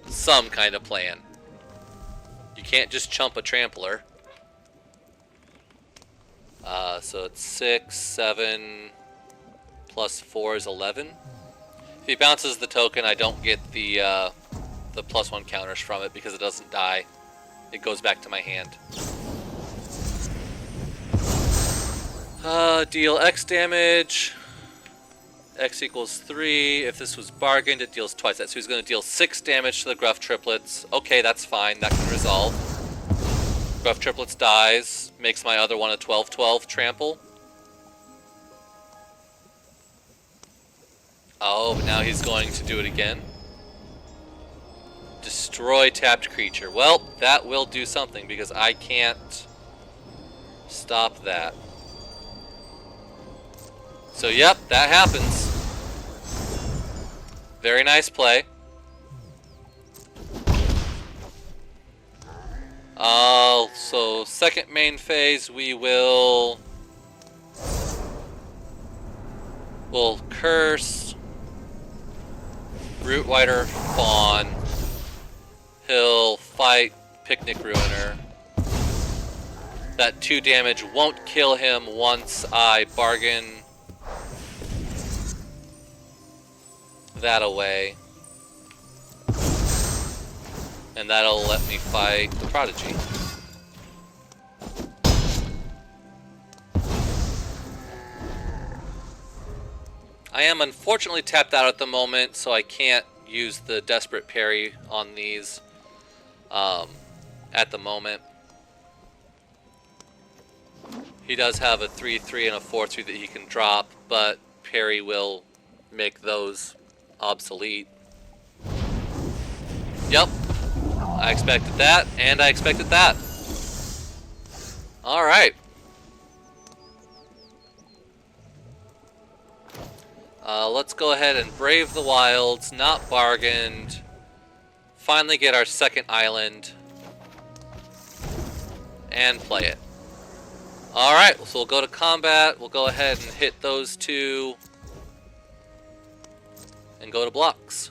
some kind of plan. You can't just chump a Trampler. So it's 6, 7, plus 4 is 11. If he bounces the token, I don't get the +1 counters from it because it doesn't die. It goes back to my hand. Deal X damage. X equals 3. If this was bargained, it deals twice that. So he's going to deal 6 damage to the Gruff Triplets. Okay, that's fine. That can resolve. Gruff Triplets dies. Makes my other one a 12/12 trample. Oh, but now he's going to do it again. Destroy tapped creature. Well, that will do something because I can't stop that. So, yep, that happens. Very nice play. So second main phase, we'll curse Rootwhiter Fawn. He'll fight Picnic Ruiner. That 2 damage won't kill him once I bargain that away. And that'll let me fight the Prodigy. I am unfortunately tapped out at the moment, so I can't use the Desperate Parry on these at the moment. He does have a 3/3 and a 4/3 that he can drop, but Parry will make those obsolete. Yep. I expected that, and I expected that. Alright. Let's go ahead and brave the wilds, not bargained. Finally get our second island. And play it. Alright, so we'll go to combat. We'll go ahead and hit those 2. And go to blocks.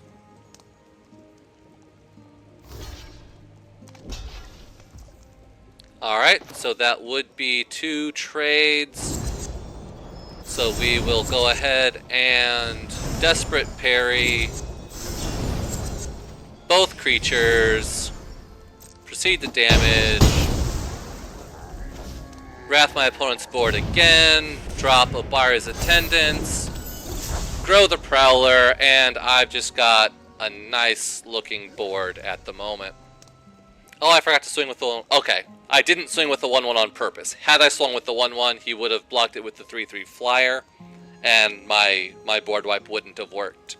Alright, so that would be 2 trades. So we will go ahead and Desperate Parry both creatures, proceed to damage, wrath my opponent's board again, drop Obara's Attendants, grow the Prowler, and I've just got a nice looking board at the moment. Oh, I forgot to swing with the 1. Okay, I didn't swing with the 1/1 on purpose. Had I swung with the 1/1, he would have blocked it with the 3/3 flyer, and my board wipe wouldn't have worked.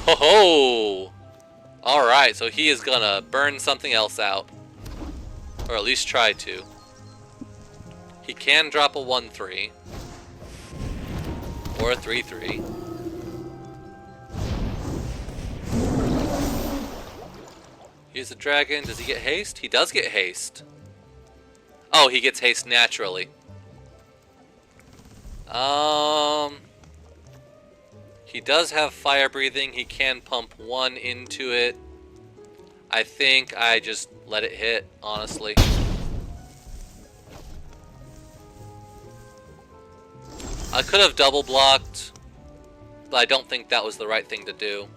Ho ho! Alright, so he is gonna burn something else out. Or at least try to. He can drop a 1/3. Or a 3/3. Here's a dragon. Does he get haste? He does get haste. Oh, he gets haste naturally. He does have fire breathing. He can pump 1 into it. I think I just let it hit, honestly. I could have double blocked, but I don't think that was the right thing to do.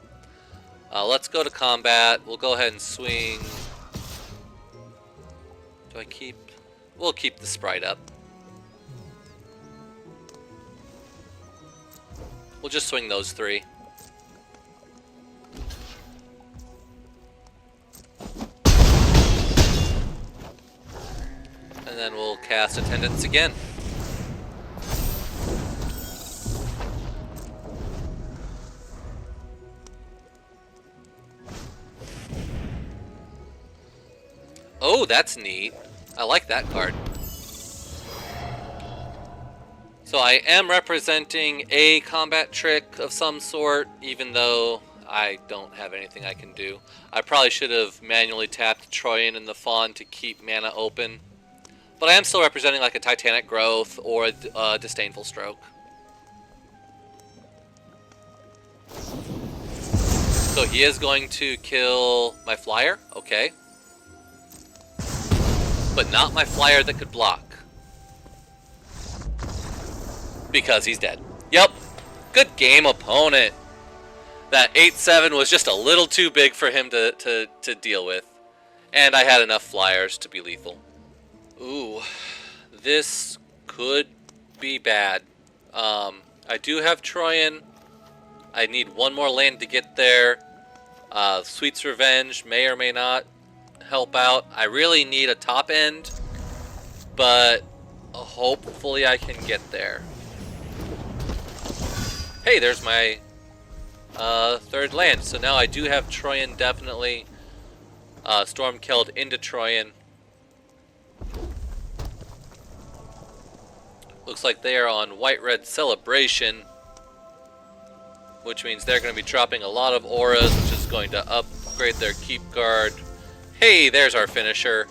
Let's go to combat. We'll go ahead and swing. Do I keep? We'll keep the sprite up. We'll just swing those 3. And then we'll cast Attendants again. Oh, that's neat. I like that card. So I am representing a combat trick of some sort, even though I don't have anything I can do. I probably should have manually tapped Troyan and the Fawn to keep mana open. But I am still representing like a Titanic Growth or a Disdainful Stroke. So he is going to kill my flyer, okay. But not my flyer that could block. Because he's dead. Yep. Good game, opponent. That 8-7 was just a little too big for him to deal with. And I had enough flyers to be lethal. Ooh. This could be bad. I do have Troyan. I need one more land to get there. Sweet's Revenge may or may not help out. I really need a top end. But hopefully I can get there. Hey, there's my third land. So now I do have Troyan definitely Stormkilled into Troyan. Looks like they are on white-red Celebration, which means they're going to be dropping a lot of auras, which is going to upgrade their keep guard. Hey, there's our finisher.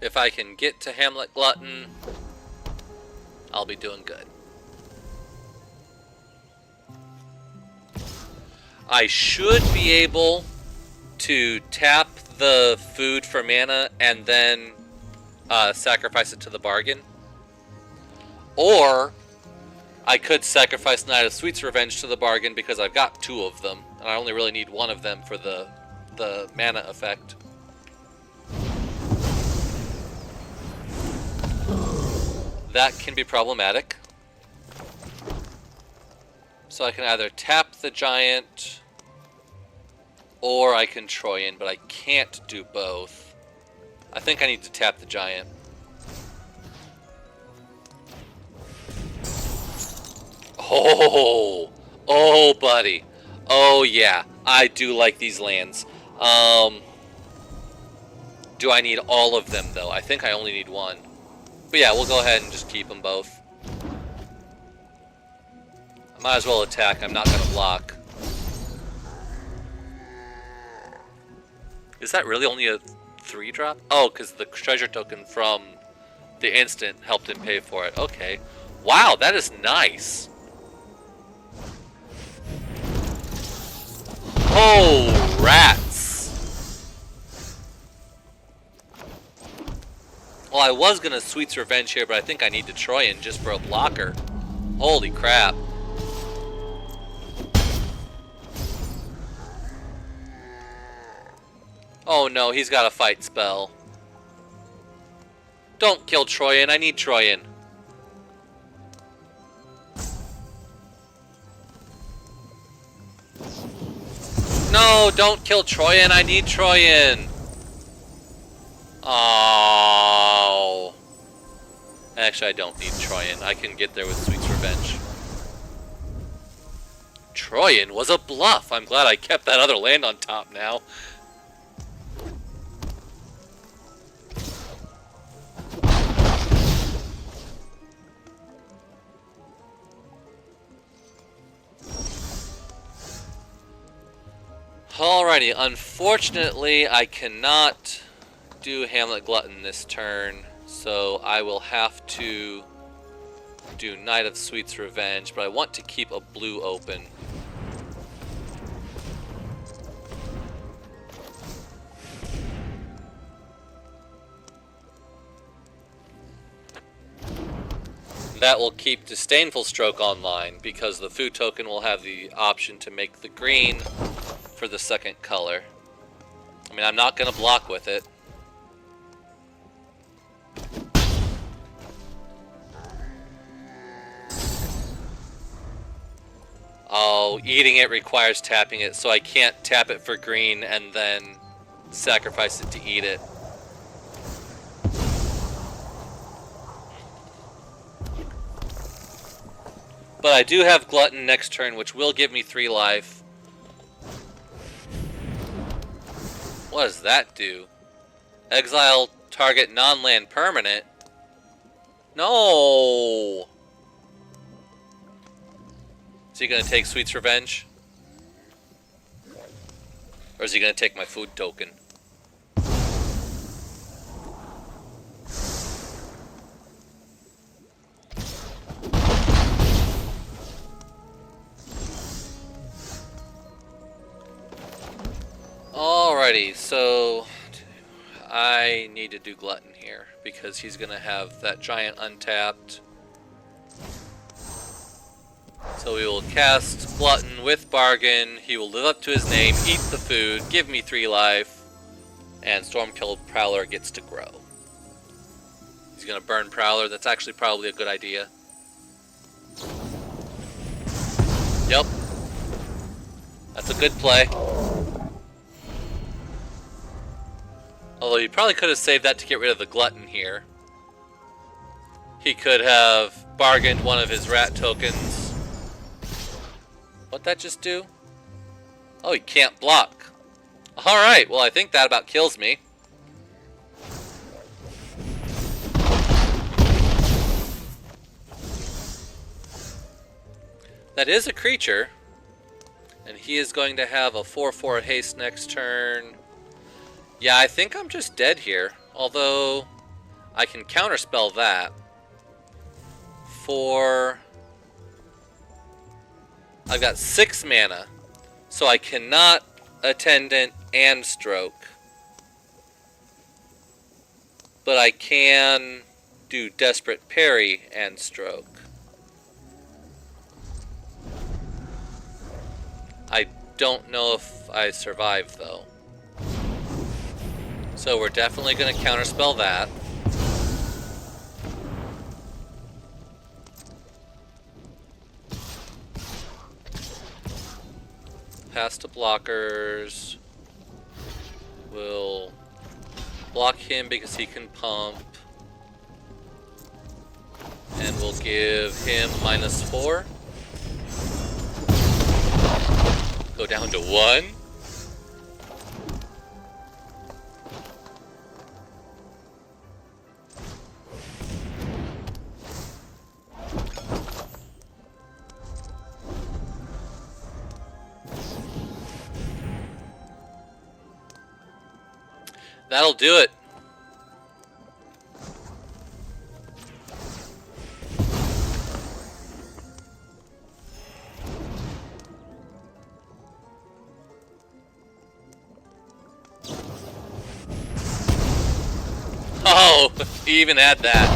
If I can get to Hamlet Glutton, I'll be doing good. I should be able to tap the food for mana and then sacrifice it to the bargain. Or I could sacrifice Knight of Sweet's Revenge to the bargain because I've got two of them, and I only really need one of them for the mana effect. That can be problematic. So I can either tap the giant or I can Troyan, but I can't do both. I think I need to tap the giant. Oh, buddy. Oh, yeah. I do like these lands. Do I need all of them, though? I think I only need one. But yeah, we'll go ahead and just keep them both. I might as well attack. I'm not going to block. Is that really only a 3-drop? Oh, because the treasure token from the instant helped him pay for it. Okay. Wow, that is nice. Oh, rats. Well, I was going to Sweet's Revenge here, but I think I need to Troyan just for a blocker. Holy crap. Oh no, he's got a fight spell. Don't kill Troyan, I need Troyan. No, don't kill Troyan, I need Troyan. Oh. Actually, I don't need Troyan. I can get there with Sweet's Revenge. Troyan was a bluff. I'm glad I kept that other land on top now. Alrighty, unfortunately, I cannot do Hamlet Glutton this turn, so I will have to do Knight of Sweet's Revenge, but I want to keep a blue open. That will keep Disdainful Stroke online, because the food token will have the option to make the green for the second color. I mean, I'm not going to block with it. Oh, eating it requires tapping it, so I can't tap it for green and then sacrifice it to eat it. But I do have Glutton next turn, which will give me 3 life. What does that do? Exile target non-land permanent? No! Is he going to take Sweet's Revenge? Or is he going to take my food token? Alrighty, so I need to do Glutton here because he's going to have that giant untapped. So we will cast Glutton with Bargain. He will live up to his name, eat the food, give me 3 life, and Stormkill Prowler gets to grow. He's going to burn Prowler. That's actually probably a good idea. Yep. That's a good play. Although he probably could have saved that to get rid of the Glutton here. He could have bargained one of his rat tokens. What'd that just do? Oh, he can't block. Alright, well I think that about kills me. That is a creature. And he is going to have a 4/4 haste next turn. Yeah, I think I'm just dead here. Although, I can counterspell that. I've got 6 mana. So I cannot Attendant and Stroke. But I can do Desperate Parry and Stroke. I don't know if I survive though. So we're definitely going to counterspell that. Pass to blockers. We'll block him because he can pump. And we'll give him -4. Go down to 1. That'll do it. Oh, he even had that.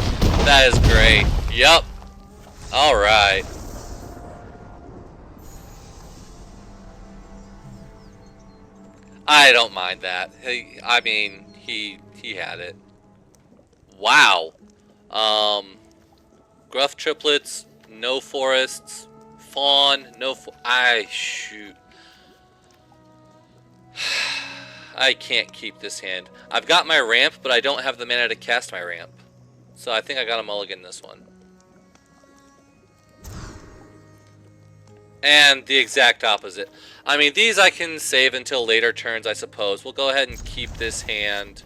That is great. Yup. Alright. I don't mind that. I mean, he had it. Wow. Gruff triplets, no forests, fawn, no shoot. I can't keep this hand. I've got my ramp, but I don't have the mana to cast my ramp. So I think I got a mulligan this one. And the exact opposite. I mean, these I can save until later turns, I suppose. We'll go ahead and keep this hand.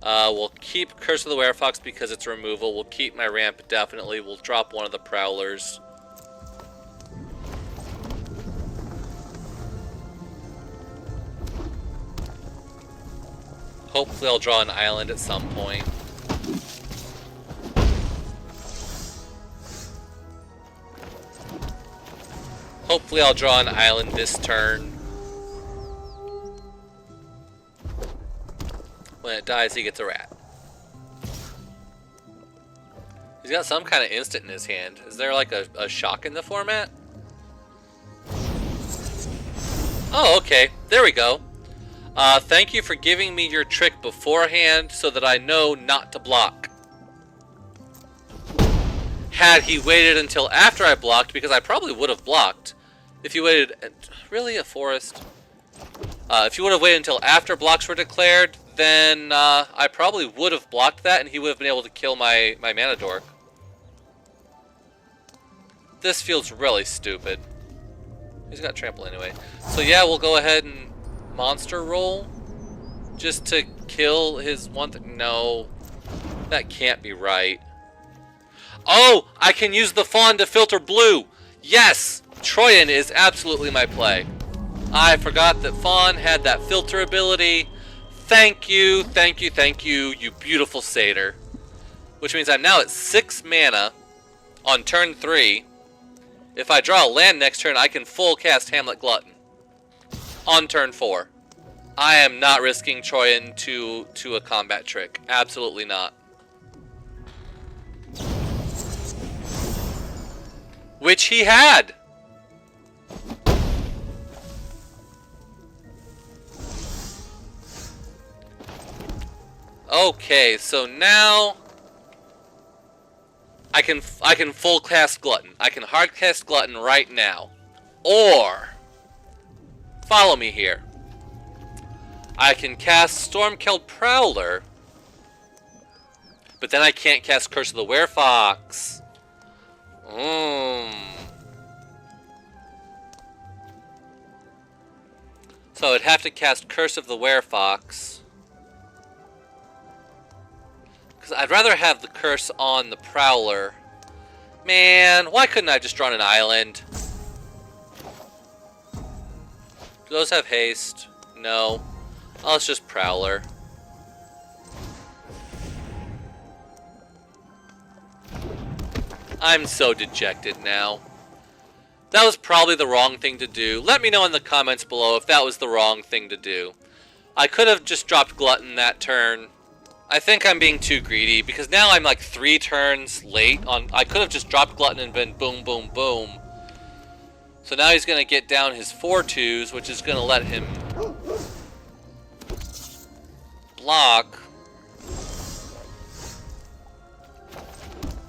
We'll keep Curse of the Werefox because it's removal. We'll keep my ramp, definitely. We'll drop one of the Prowlers. Hopefully I'll draw an island at some point. Hopefully I'll draw an island this turn. When it dies, he gets a rat. He's got some kind of instant in his hand. Is there like a shock in the format? Oh, okay. There we go. Thank you for giving me your trick beforehand so that I know not to block. Had he waited until after I blocked, because I probably would have blocked, If you waited... Really? A forest? If you would have waited until after blocks were declared, then I probably would have blocked that and he would have been able to kill my mana dork. This feels really stupid. He's got trample anyway. So yeah, we'll go ahead and monster roll. Just to kill his one thing. No. That can't be right. Oh! I can use the fawn to filter blue! Yes! Troyan is absolutely my play. I forgot that fawn had that filter ability. Thank you, thank you, thank you, you beautiful satyr. Which means I'm now at 6 mana on turn 3. If I draw a land next turn, I can full cast Hamlet Glutton on turn 4. I am not risking Troyan to a combat trick. Absolutely not. Which he had! Okay, so now I can full cast Glutton. I can hard cast Glutton right now. Or follow me here. I can cast Stormkeld Prowler, but then I can't cast Curse of the Werefox. So I'd have to cast Curse of the Werefox. Because I'd rather have the curse on the Prowler. Man, why couldn't I have just drawn an island? Do those have haste? No. Oh, it's just Prowler. I'm so dejected now. That was probably the wrong thing to do. Let me know in the comments below if that was the wrong thing to do. I could have just dropped Glutton that turn. I think I'm being too greedy because now I'm like 3 turns late on. I could have just dropped Glutton and been boom, boom, boom. So now he's going to get down his 4/2s, which is going to let him block.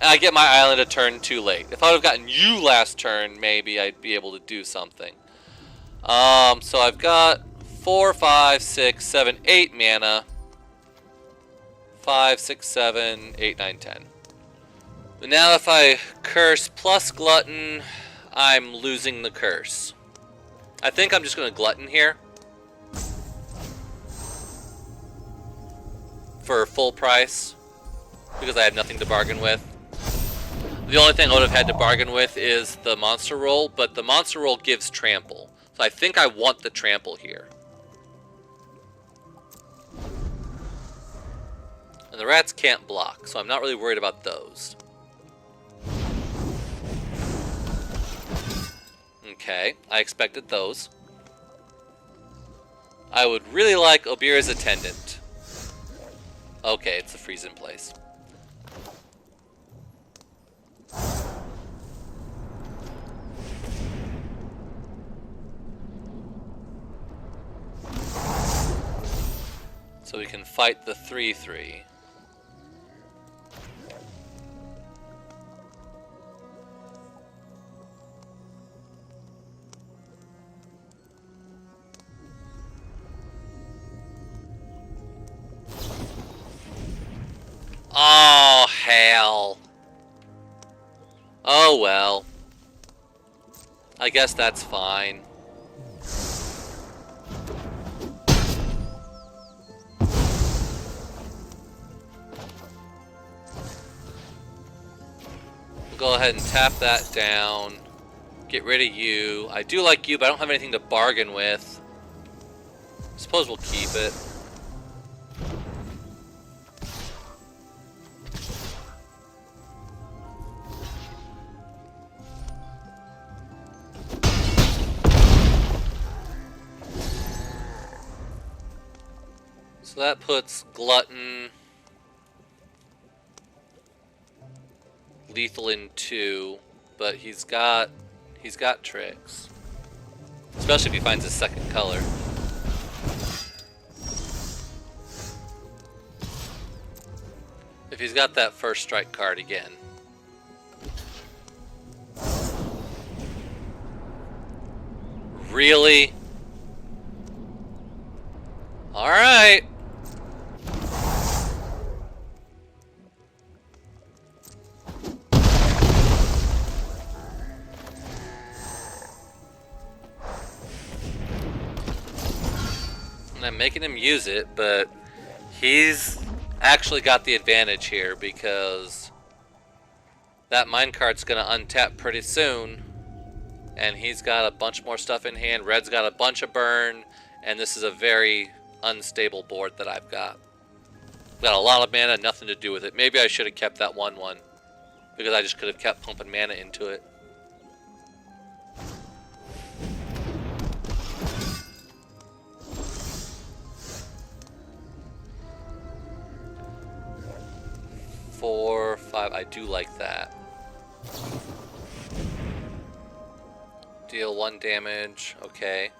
And I get my island a turn too late. If I would have gotten you last turn, maybe I'd be able to do something. So I've got 4, 5, 6, 7, 8 mana. 5, 6, 7, 8, 9, 10. But now if I curse plus Glutton, I'm losing the curse. I think I'm just going to Glutton here. For full price. Because I have nothing to bargain with. The only thing I would have had to bargain with is the monster roll, but the monster roll gives trample. So I think I want the trample here. And the rats can't block, so I'm not really worried about those. Okay, I expected those. I would really like Obira's Attendant. Okay, it's a freeze in place. So we can fight the 3/3. Oh, hell. Oh, well. I guess that's fine. We'll go ahead and tap that down. Get rid of you. I do like you, but I don't have anything to bargain with. Suppose we'll keep it. So that puts Glutton lethal in 2, but he's got tricks. Especially if he finds his second color. If he's got that first strike card again. Really? Alright. I'm making him use it, but he's actually got the advantage here because that minecart's gonna untap pretty soon, and he's got a bunch more stuff in hand. Red's got a bunch of burn, and this is a very unstable board that I've got. Got a lot of mana, nothing to do with it. Maybe I should have kept that 1/1 because I just could have kept pumping mana into it. Four, 5, I do like that. Deal 1 damage, okay.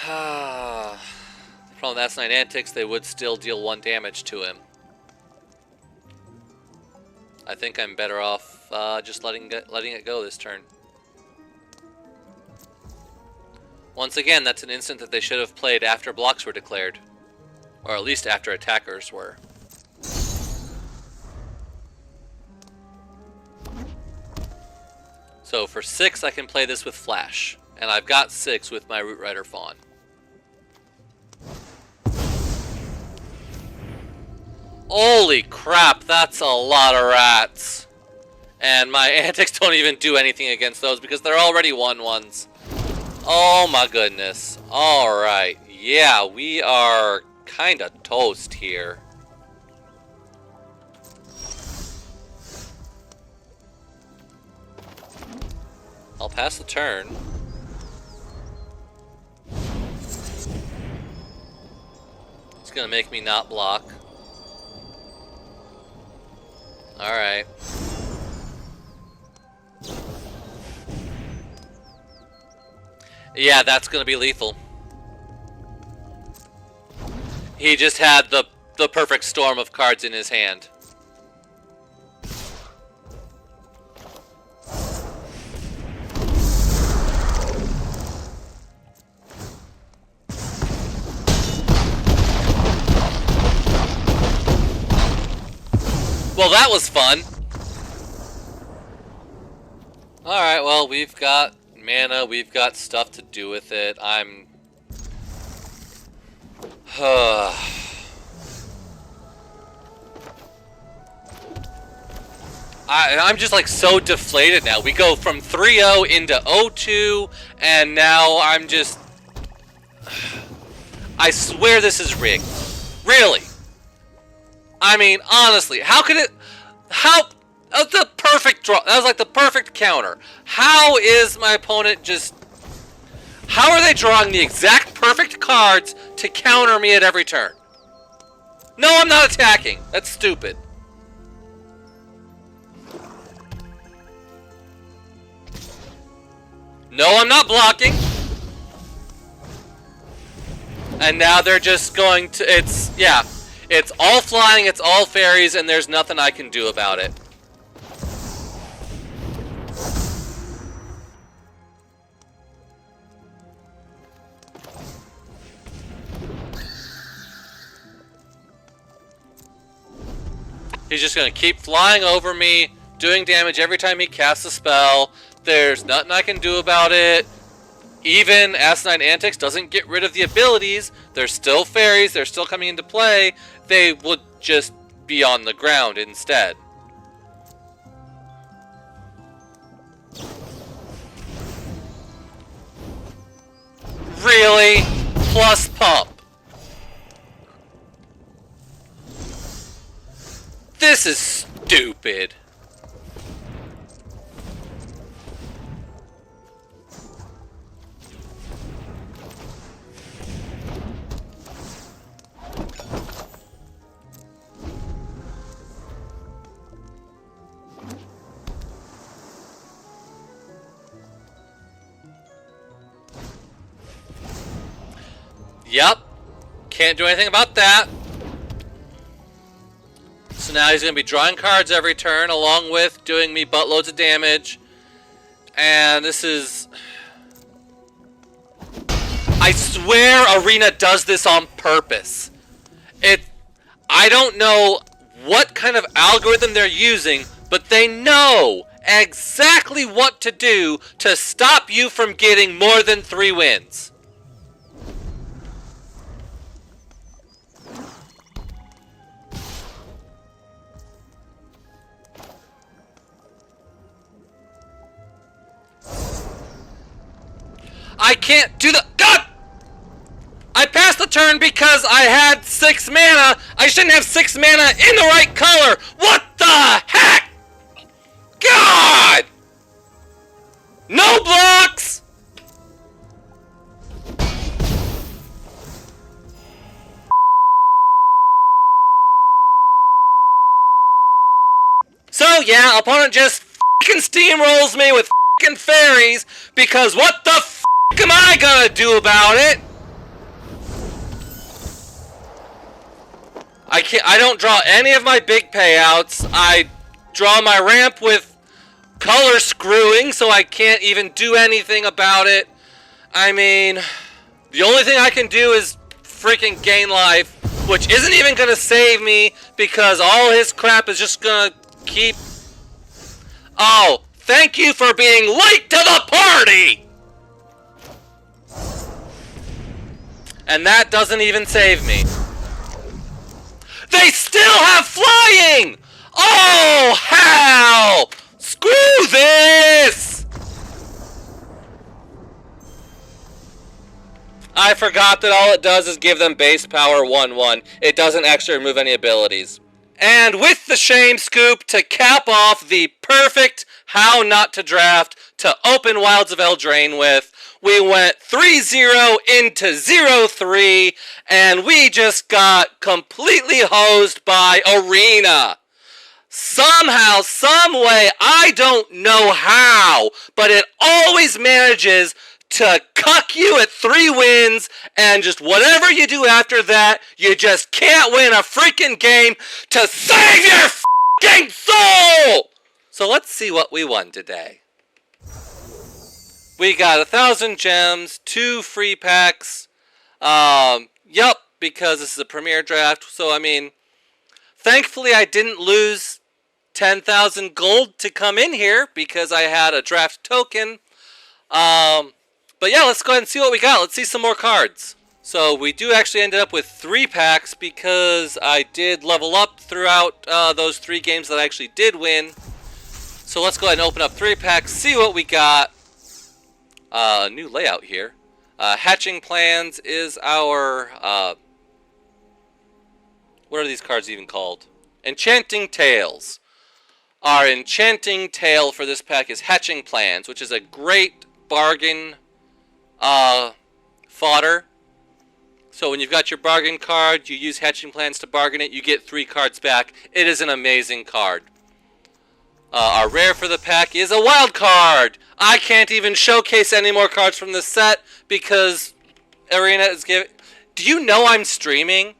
The problem with Asinine Antics, they would still deal 1 damage to him. I think I'm better off just letting it go this turn. Once again, that's an instant that they should have played after blocks were declared. Or at least after attackers were. So for 6, I can play this with Flash. And I've got 6 with my Root Rider Fawn. Holy crap, that's a lot of rats. And my antics don't even do anything against those because they're already 1/1s. Oh my goodness. Alright. Yeah, we are kind of toast here. I'll pass the turn. It's gonna make me not block. Alright. Yeah, that's gonna be lethal. He just had the perfect storm of cards in his hand. Well, that was fun. Alright, well, we've got mana, we've got stuff to do with it. I'm just like so deflated now. We go from 3-0 into 0-2, and now I'm just... I swear this is rigged. Really? I mean, honestly, how could it... How... the perfect draw. That was like the perfect counter. How is my opponent just... How are they drawing the exact perfect cards to counter me at every turn? No, I'm not attacking. That's stupid. No, I'm not blocking. And now they're just going to... It's... Yeah. It's all flying, it's all fairies, and there's nothing I can do about it. He's just going to keep flying over me, doing damage every time he casts a spell. There's nothing I can do about it. Even Asinine Antics doesn't get rid of the abilities. They're still fairies, they're still coming into play. They would just be on the ground instead. Really? Plus pump. This is stupid. Yep. Can't do anything about that. So now he's going to be drawing cards every turn, along with doing me buttloads of damage. And this is... I swear Arena does this on purpose. I don't know what kind of algorithm they're using, but they know exactly what to do to stop you from getting more than 3 wins. I can't do the... God! I passed the turn because I had 6 mana. I shouldn't have 6 mana in the right color. What the heck? God! No blocks! So yeah, opponent just fucking steamrolls me with fucking fairies because what the fuck am I gonna do about it? I don't draw any of my big payouts. I draw my ramp with color screwing, so I can't even do anything about it. I mean, the only thing I can do is freaking gain life, which isn't even gonna save me because all his crap is just gonna keep... Oh, thank you for being late to the party! And that doesn't even save me. They still have flying! Oh, hell! Screw this! I forgot that all it does is give them base power 1/1. It doesn't actually remove any abilities. And with the shame scoop to cap off the perfect how not to draft to open Wilds of Eldraine with, we went 3-0 into 0-3, and we just got completely hosed by Arena. Somehow, some way, I don't know how, but it always manages to cuck you at 3 wins, and just whatever you do after that, you just can't win a freaking game to save your freaking soul! So let's see what we won today. We got 1,000 gems, 2 free packs. Yup, because this is a premier draft. So, I mean, thankfully I didn't lose 10,000 gold to come in here because I had a draft token. But yeah, let's go ahead and see what we got. Let's see some more cards. So we do actually end up with 3 packs because I did level up throughout those 3 games that I actually did win. So let's go ahead and open up 3 packs, see what we got. New layout here. Hatching Plans is our, what are these cards even called? Enchanting Tales. Our enchanting tale for this pack is Hatching Plans, which is a great bargain fodder. So when you've got your bargain card, you use Hatching Plans to bargain it, you get 3 cards back. It is an amazing card. Our rare for the pack is a wild card. I can't even showcase any more cards from this set because Arena is giving... Do you know I'm streaming?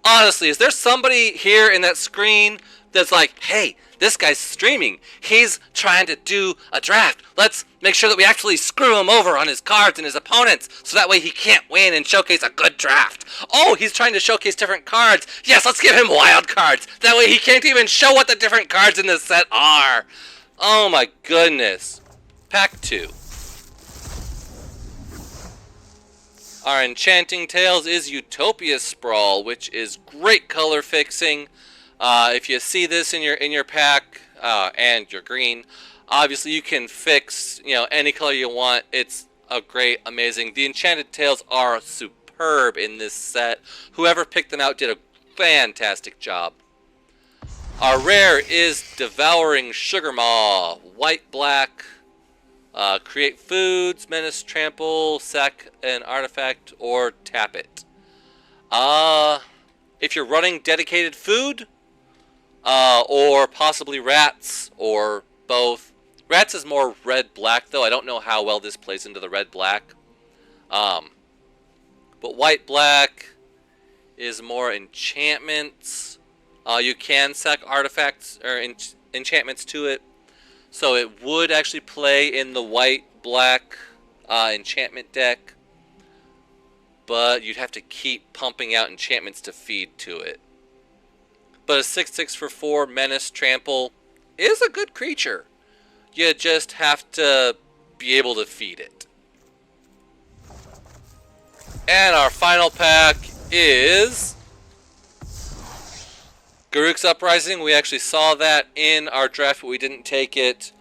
Honestly, is there somebody here in that screen that's like, hey, this guy's streaming. He's trying to do a draft. Let's make sure that we actually screw him over on his cards and his opponents so that way he can't win and showcase a good draft. Oh, he's trying to showcase different cards. Yes, let's give him wild cards. That way he can't even show what the different cards in this set are. Oh my goodness. Pack 2. Our Enchanting Tales is Utopia Sprawl, which is great color fixing. If you see this in your pack and your green, obviously you can fix any color you want. It's a great, amazing. The Enchanted Tales are superb in this set. Whoever picked them out did a fantastic job. Our rare is Devouring Sugar Maw, white black. Create foods, menace, trample, sack an artifact, or tap it. If you're running dedicated food, or possibly rats, or both. Rats is more red-black, though. I don't know how well this plays into the red-black. But white-black is more enchantments. You can sack artifacts or enchantments to it. So it would actually play in the white-black enchantment deck. But you'd have to keep pumping out enchantments to feed to it. But a 6/6 for 4 Menace Trample is a good creature. You just have to be able to feed it. And our final pack is Garruk's Uprising. We actually saw that in our draft, but we didn't take it.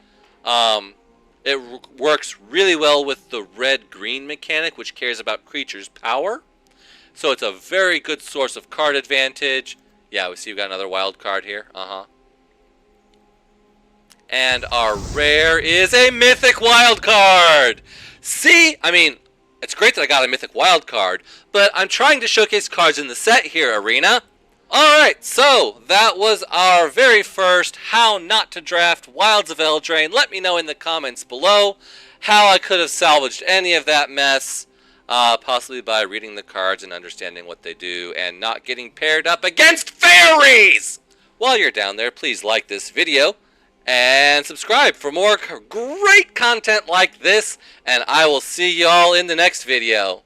It works really well with the red-green mechanic, which cares about creatures' power. So it's a very good source of card advantage. Yeah, we see we've got another wild card here. And our rare is a mythic wild card. See, I mean, it's great that I got a mythic wild card, but I'm trying to showcase cards in the set here, Arena. Alright, so that was our very first How Not to Draft Wilds of Eldraine. Let me know in the comments below how I could have salvaged any of that mess, possibly by reading the cards and understanding what they do and not getting paired up against fairies! While you're down there, please like this video and subscribe for more great content like this, and I will see y'all in the next video.